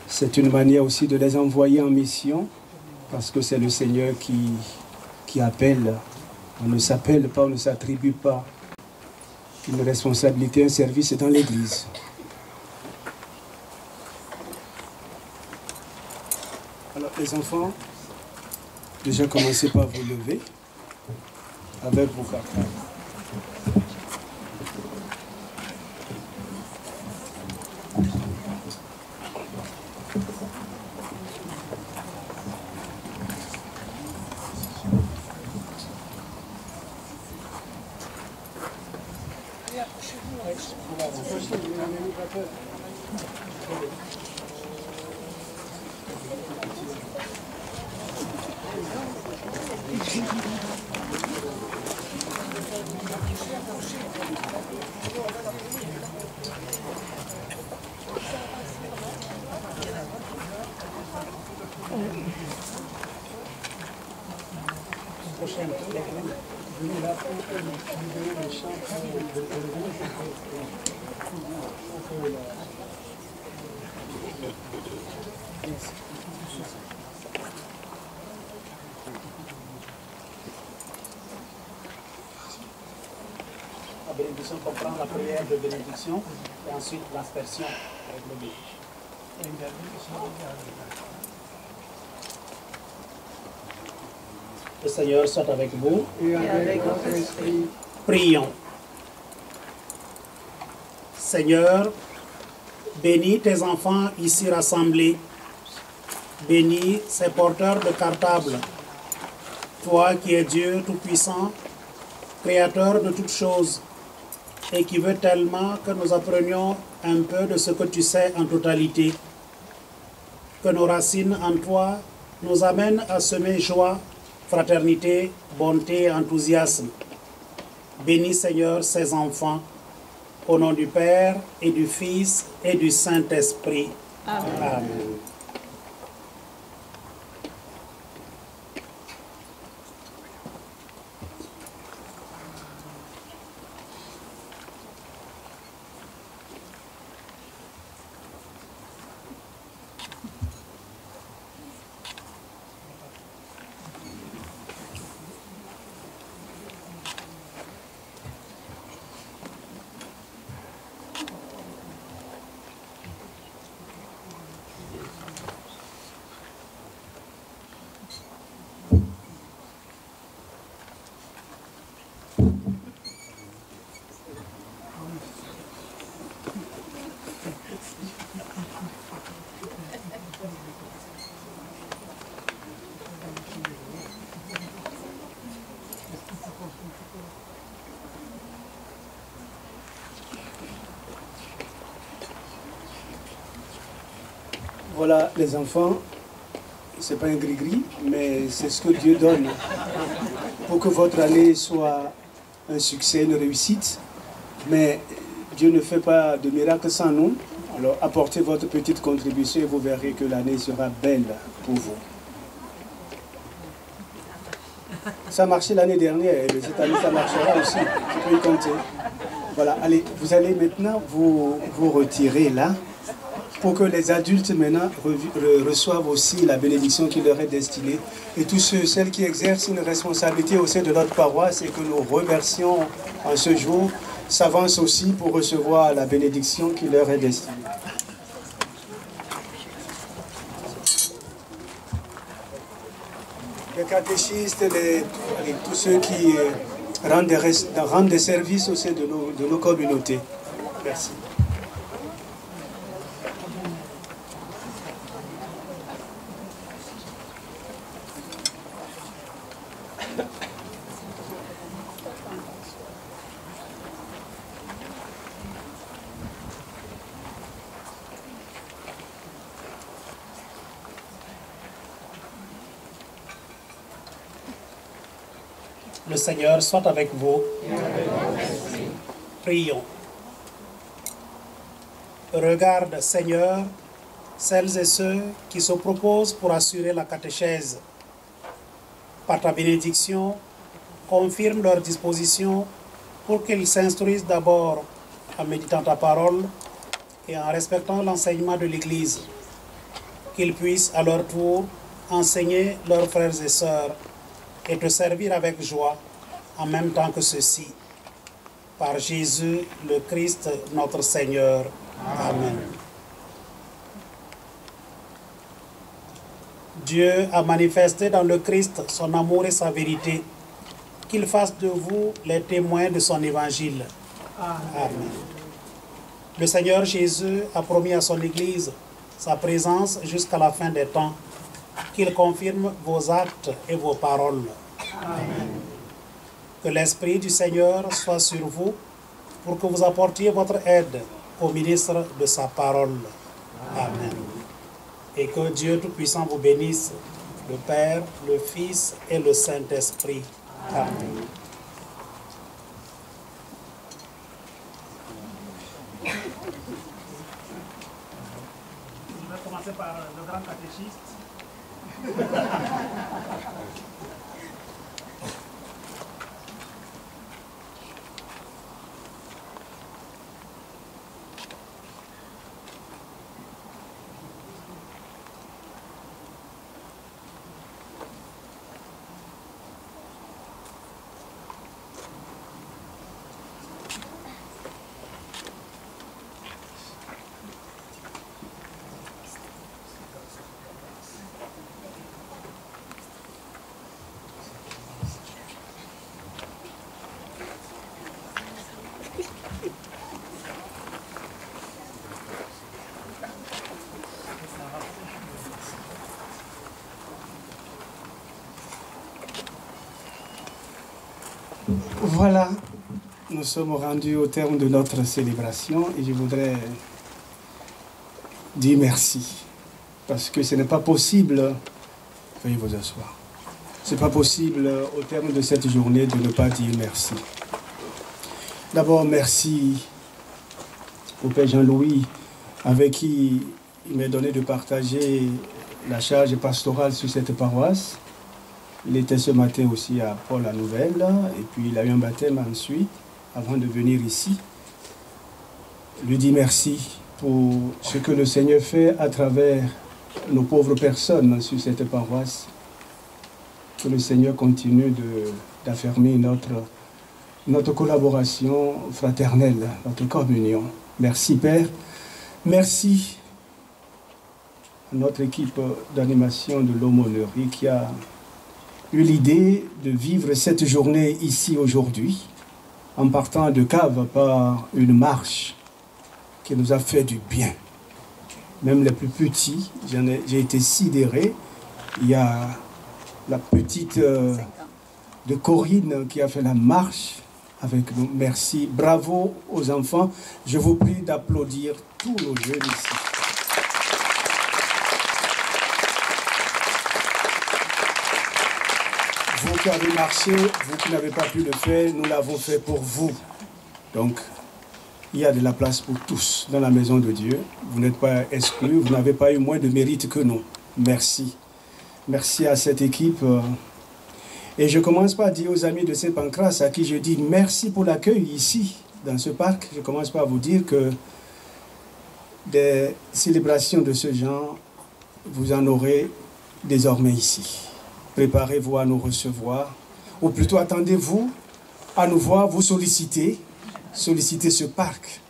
C'est une manière aussi de les envoyer en mission, parce que c'est le Seigneur qui appelle. On ne s'appelle pas, on ne s'attribue pas une responsabilité, un service dans l'Église. Alors les enfants, déjà commencez par vous lever avec vos cartables. La bénédiction comprend la prière de bénédiction et ensuite l'aspersion avec le bébé. Le Seigneur soit avec vous et avec votre esprit. Prions. Seigneur, bénis tes enfants ici rassemblés. Bénis ces porteurs de cartables. Toi qui es Dieu Tout-Puissant, Créateur de toutes choses, et qui veut tellement que nous apprenions un peu de ce que tu sais en totalité, que nos racines en toi nous amènent à semer joie, fraternité, bonté et enthousiasme. Bénis Seigneur ces enfants, au nom du Père et du Fils et du Saint-Esprit. Amen. Amen. Voilà les enfants, c'est pas un gris-gris, mais c'est ce que Dieu donne pour que votre année soit un succès, une réussite. Mais Dieu ne fait pas de miracle sans nous. Alors apportez votre petite contribution et vous verrez que l'année sera belle pour vous. Ça a marché l'année dernière, mais cette année ça marchera aussi. Tu peux y compter. Voilà, allez, vous allez maintenant vous retirer là, pour que les adultes maintenant reçoivent aussi la bénédiction qui leur est destinée. Et tous ceux, celles qui exercent une responsabilité au sein de notre paroisse et que nous remercions en ce jour, s'avancent aussi pour recevoir la bénédiction qui leur est destinée. Les catéchistes, tous ceux qui rendent des services au sein de nos communautés. Merci. Le Seigneur soit avec vous. Prions. Regarde, Seigneur, celles et ceux qui se proposent pour assurer la catéchèse. Par ta bénédiction, confirme leur disposition pour qu'ils s'instruisent d'abord en méditant ta parole et en respectant l'enseignement de l'Église. Qu'ils puissent à leur tour enseigner leurs frères et sœurs et te servir avec joie en même temps que ceux-ci. Par Jésus le Christ, notre Seigneur. Amen. Dieu a manifesté dans le Christ son amour et sa vérité. Qu'il fasse de vous les témoins de son évangile. Amen. Le Seigneur Jésus a promis à son Église sa présence jusqu'à la fin des temps. Qu'il confirme vos actes et vos paroles. Amen. Que l'Esprit du Seigneur soit sur vous pour que vous apportiez votre aide au ministre de sa parole. Amen. Et que Dieu Tout-Puissant vous bénisse, le Père, le Fils et le Saint-Esprit. Amen. Je vais commencer par le grand catéchiste. Voilà, nous sommes rendus au terme de notre célébration et je voudrais dire merci. Parce que ce n'est pas possible, veuillez vous asseoir, ce n'est pas possible au terme de cette journée de ne pas dire merci. D'abord, merci au Père Jean-Louis, avec qui il m'est donné de partager la charge pastorale sur cette paroisse. Il était ce matin aussi à Port-la-Nouvelle, et puis il a eu un baptême ensuite, avant de venir ici. Je lui dis merci pour ce que le Seigneur fait à travers nos pauvres personnes sur cette paroisse. Que le Seigneur continue d'affermir notre collaboration fraternelle, notre communion. Merci Père. Merci à notre équipe d'animation de l'aumônerie qui a eu l'idée de vivre cette journée ici aujourd'hui, en partant de Cave par une marche qui nous a fait du bien. Même les plus petits, j'ai été sidéré. Il y a la petite de Corinne qui a fait la marche avec nous. Merci, bravo aux enfants. Je vous prie d'applaudir tous nos jeunes ici. Vous qui avez marché, vous qui n'avez pas pu le faire, nous l'avons fait pour vous. Donc, il y a de la place pour tous dans la maison de Dieu. Vous n'êtes pas exclus, vous n'avez pas eu moins de mérite que nous. Merci. Merci à cette équipe. Et je commence par dire aux amis de Saint-Pancras, à qui je dis merci pour l'accueil ici, dans ce parc. Je commence par vous dire que des célébrations de ce genre, vous en aurez désormais ici. Préparez-vous à nous recevoir, ou plutôt attendez-vous à nous voir vous solliciter ce parc,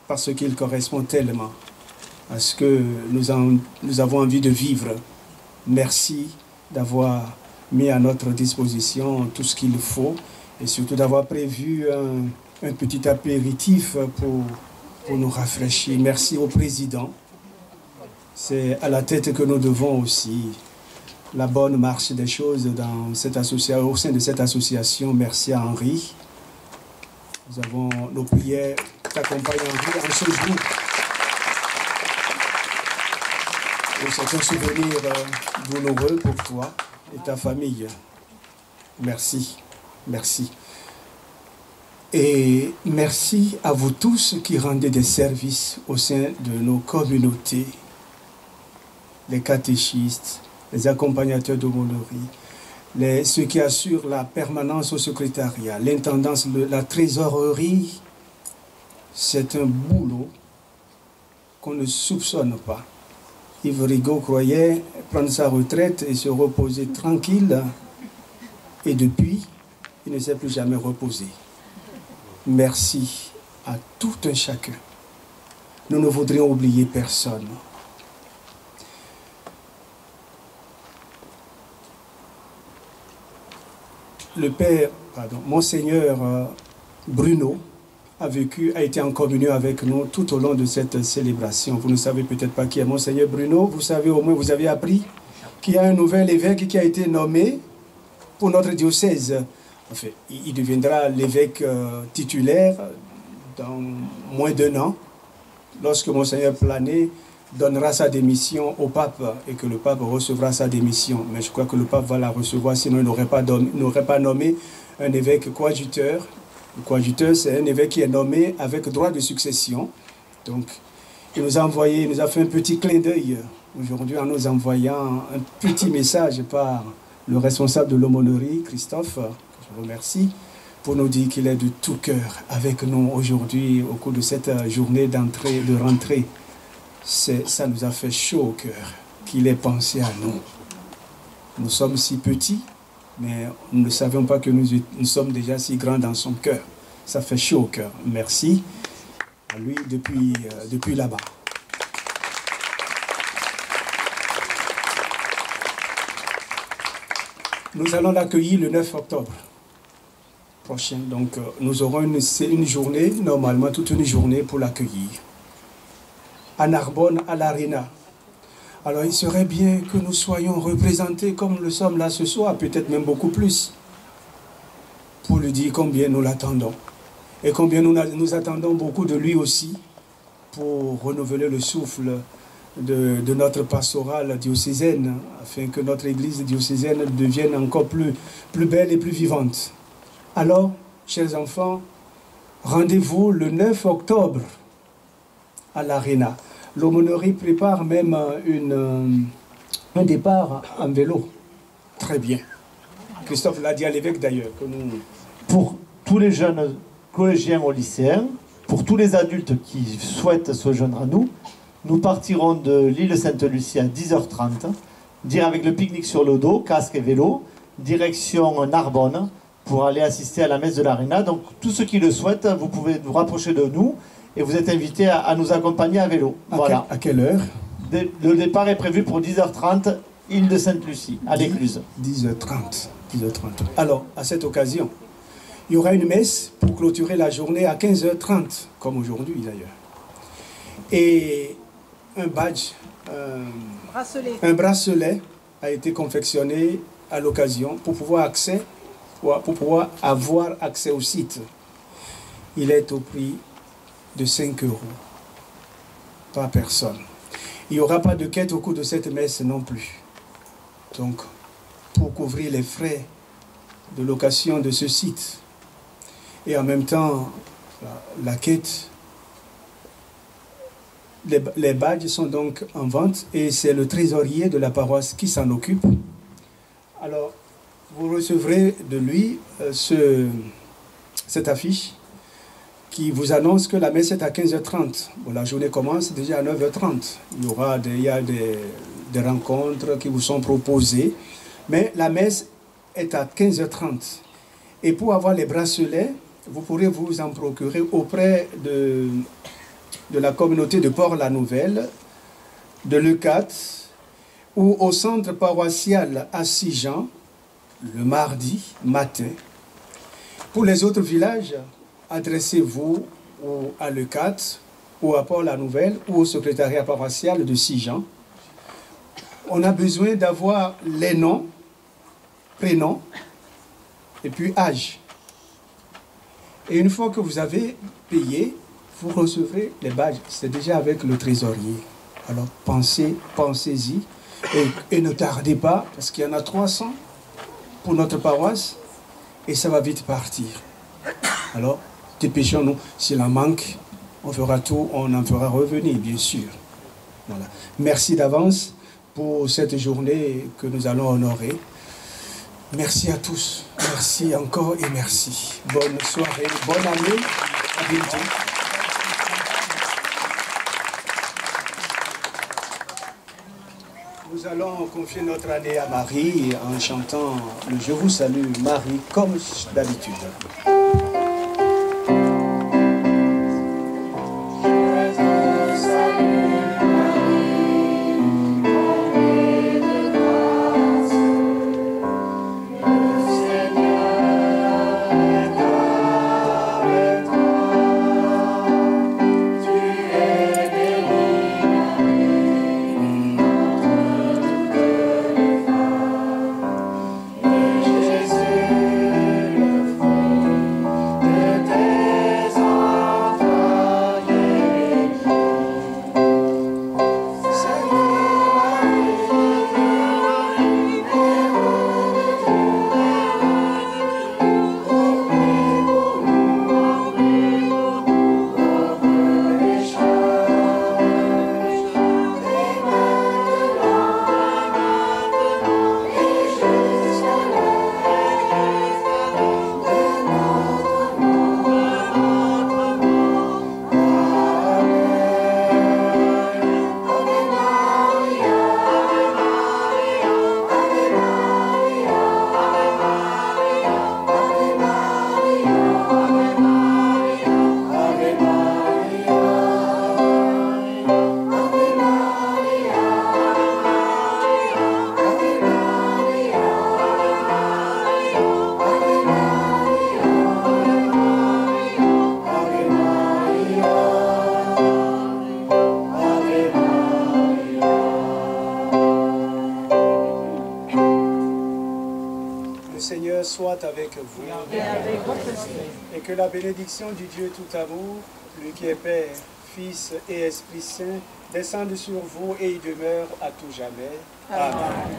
parce qu'il correspond tellement à ce que nous avons envie de vivre. Merci d'avoir mis à notre disposition tout ce qu'il faut, et surtout d'avoir prévu un petit apéritif pour nous rafraîchir. Merci au président. C'est à la tête que nous devons aussi la bonne marche des choses dans cette association, au sein de cette association. Merci à Henri. Nous avons nos prières t'accompagnent Henri en ce jour. C'est un souvenir douloureux pour toi et ta famille. Merci, merci. Et merci à vous tous qui rendez des services au sein de nos communautés, les catéchistes, les accompagnateurs d'aumônerie, ceux qui assurent la permanence au secrétariat, l'intendance, la trésorerie. C'est un boulot qu'on ne soupçonne pas. Yves Rigaud croyait prendre sa retraite et se reposer tranquille. Et depuis, il ne s'est plus jamais reposé. Merci à tout un chacun. Nous ne voudrions oublier personne. Le Père, Monseigneur Bruno, a été en communion avec nous tout au long de cette célébration. Vous ne savez peut-être pas qui est Monseigneur Bruno. Vous savez au moins, vous avez appris qu'il y a un nouvel évêque qui a été nommé pour notre diocèse. Enfin, il deviendra l'évêque titulaire dans moins d'1 an, lorsque Monseigneur Plané donnera sa démission au pape et que le pape recevra sa démission. Mais je crois que le pape va la recevoir, sinon il n'aurait pas nommé un évêque coadjuteur. Le coadjuteur, c'est un évêque qui est nommé avec droit de succession. Donc, il nous a envoyé, il nous a fait un petit clin d'œil aujourd'hui en nous envoyant un petit message par le responsable de l'aumônerie, Christophe, que je remercie, pour nous dire qu'il est de tout cœur avec nous aujourd'hui au cours de cette journée de rentrée. Ça nous a fait chaud au cœur qu'il ait pensé à nous. Nous sommes si petits, mais nous ne savions pas que nous sommes déjà si grands dans son cœur. Ça fait chaud au cœur. Merci à lui depuis là-bas. Nous allons l'accueillir le 9 octobre prochain. Donc nous aurons une journée, normalement toute une journée pour l'accueillir. À Narbonne, à l'Arena. Alors il serait bien que nous soyons représentés comme nous le sommes là ce soir, peut-être même beaucoup plus, pour lui dire combien nous l'attendons. Et combien nous attendons beaucoup de lui aussi, pour renouveler le souffle de notre pastorale diocésaine, afin que notre église diocésaine devienne encore plus belle et plus vivante. Alors, chers enfants, rendez-vous le 9 octobre à l'Arena. L'aumônerie prépare même un départ en vélo. Très bien. Christophe l'a dit à l'évêque d'ailleurs. Pour tous les jeunes collégiens ou lycéens, pour tous les adultes qui souhaitent se joindre à nous, nous partirons de l'île Sainte-Lucie à 10h30, avec le pique-nique sur le dos, casque et vélo, direction Narbonne, pour aller assister à la messe de l'Arena. Donc tous ceux qui le souhaitent, vous pouvez vous rapprocher de nous et vous êtes invités à nous accompagner à vélo. Voilà. À quelle heure? Le départ est prévu pour 10h30, île de Sainte-Lucie, à l'Écluse. 10h30. Alors, à cette occasion, il y aura une messe pour clôturer la journée à 15h30, comme aujourd'hui d'ailleurs. Et un badge, un bracelet a été confectionné à l'occasion pour pouvoir avoir accès au site. Il est au prix de 5 € par personne. Il n'y aura pas de quête au cours de cette messe non plus. Donc, pour couvrir les frais de location de ce site, et en même temps, la quête, les badges sont donc en vente, et c'est le trésorier de la paroisse qui s'en occupe. Alors, vous recevrez de lui cette affiche qui vous annonce que la messe est à 15h30. Bon, la journée commence déjà à 9h30. Il y a des rencontres qui vous sont proposées, mais la messe est à 15h30. Et pour avoir les bracelets, vous pourrez vous en procurer auprès de la communauté de Port-la-Nouvelle, de l'Eucat, ou au centre paroissial à Sijan, le mardi matin. Pour les autres villages, adressez-vous à l'Eucat, ou à Port-la-Nouvelle, ou au secrétariat paroissial de Sijan. on a besoin d'avoir les noms, prénoms, et puis âge. Et une fois que vous avez payé, vous recevrez les badges. C'est déjà avec le trésorier. Alors pensez-y et ne tardez pas, parce qu'il y en a 300 pour notre paroisse, et ça va vite partir. Alors, dépêchons-nous. S'il en manque, on fera tout, on en fera revenir, bien sûr. Voilà. Merci d'avance pour cette journée que nous allons honorer. Merci à tous. Merci encore et merci. Bonne soirée, bonne année. À bientôt. Nous allons confier notre année à Marie en chantant le Je vous salue Marie comme d'habitude. Soit avec vous et que la bénédiction du Dieu tout amour, lui qui est Père, Fils et Esprit Saint, descende sur vous et y demeure à tout jamais. Amen.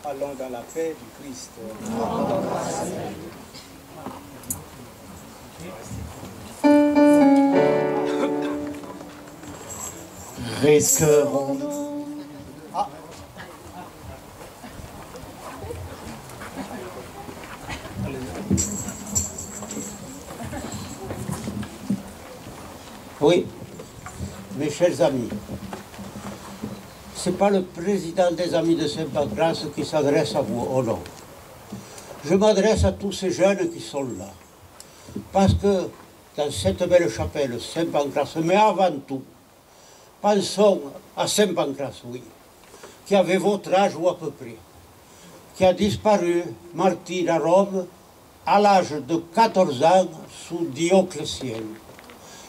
Allons dans la paix du Christ. Risquerons-nous Oui, mes chers amis, ce n'est pas le président des Amis de Saint-Pancrace qui s'adresse à vous, oh non. Je m'adresse à tous ces jeunes qui sont là. Parce que dans cette belle chapelle, Saint-Pancrace, mais avant tout, pensons à Saint-Pancrace, oui, qui avait votre âge ou à peu près, qui a disparu, martyr à Rome, à l'âge de 14 ans sous Dioclétien.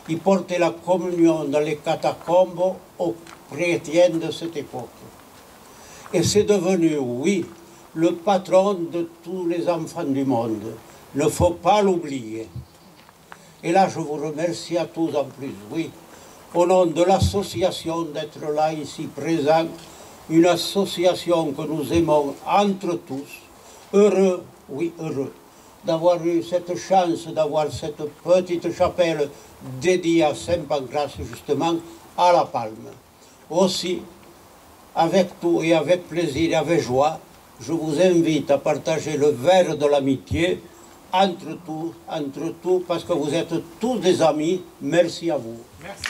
Il portait la communion dans les catacombes aux chrétiens de cette époque. Et c'est devenu, oui, le patron de tous les enfants du monde. Il ne faut pas l'oublier. Et là, je vous remercie à tous en plus, oui, au nom de l'association d'être là, ici présent, une association que nous aimons entre tous, heureux, oui, heureux, d'avoir eu cette chance, d'avoir cette petite chapelle dédiée à Saint-Pancrace, justement, à La Palme. Aussi, avec tout et avec plaisir et avec joie, je vous invite à partager le verre de l'amitié entre tous, parce que vous êtes tous des amis. Merci à vous. Merci.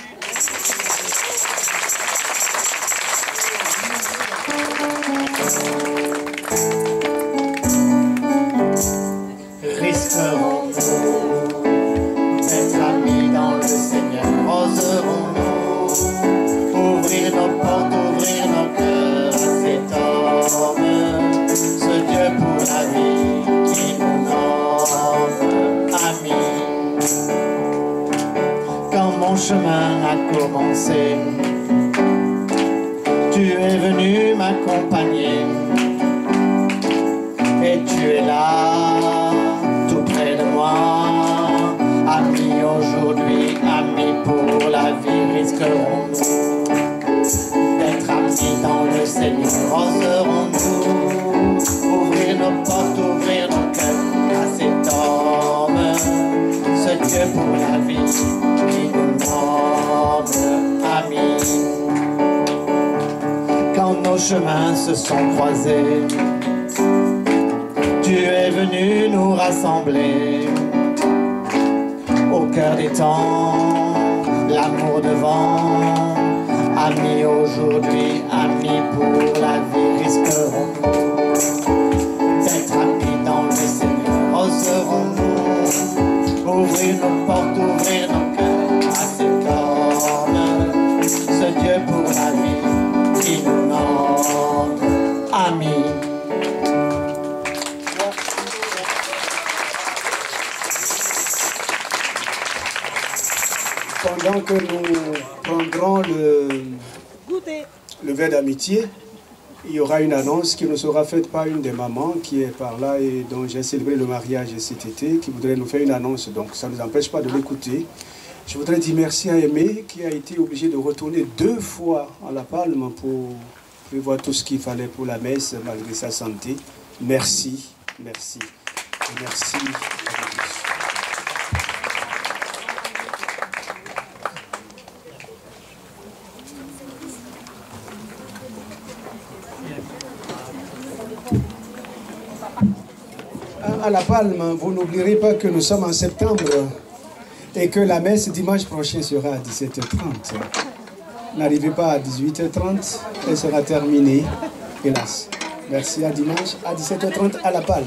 Risquerons-nous d'être amis dans le Seigneur? Oserons-nous ouvrir nos portes, ouvrir nos cœurs à cet homme, ce Dieu pour la vie qui nous nomme amis? Quand mon chemin a commencé, tu es venu m'accompagner. Et tu es là, tout près de moi. Amis aujourd'hui, amis pour la vie, risquerons-nous d'être amis dans le Seigneur? Oserons-nous ouvrir nos portes, ouvrir nos cœurs à cet homme, ce Dieu pour la vie qui nous demande amis? Quand nos chemins se sont croisés, tu es venu nous rassembler. Au cœur des temps, l'amour devant. Amis aujourd'hui, amis pour la vie, risquerons-nous d'être amis dans le Seigneur? Oserons-nous ouvrir nos portes, ouvrir nos cœurs à cet homme, ce Dieu pour la vie qui nous demande amis? Pendant que nous prendrons le verre d'amitié, il y aura une annonce qui nous sera faite par une des mamans qui est par là et dont j'ai célébré le mariage cet été, qui voudrait nous faire une annonce. Donc ça ne nous empêche pas de l'écouter. Je voudrais dire merci à Aimé qui a été obligé de retourner 2 fois à La Palme pour prévoir tout ce qu'il fallait pour la messe malgré sa santé. Merci, merci et merci. À La Palme, vous n'oublierez pas que nous sommes en septembre et que la messe dimanche prochain sera à 17h30. N'arrivez pas à 18h30, elle sera terminée, hélas. Merci, à dimanche à 17h30 à La Palme.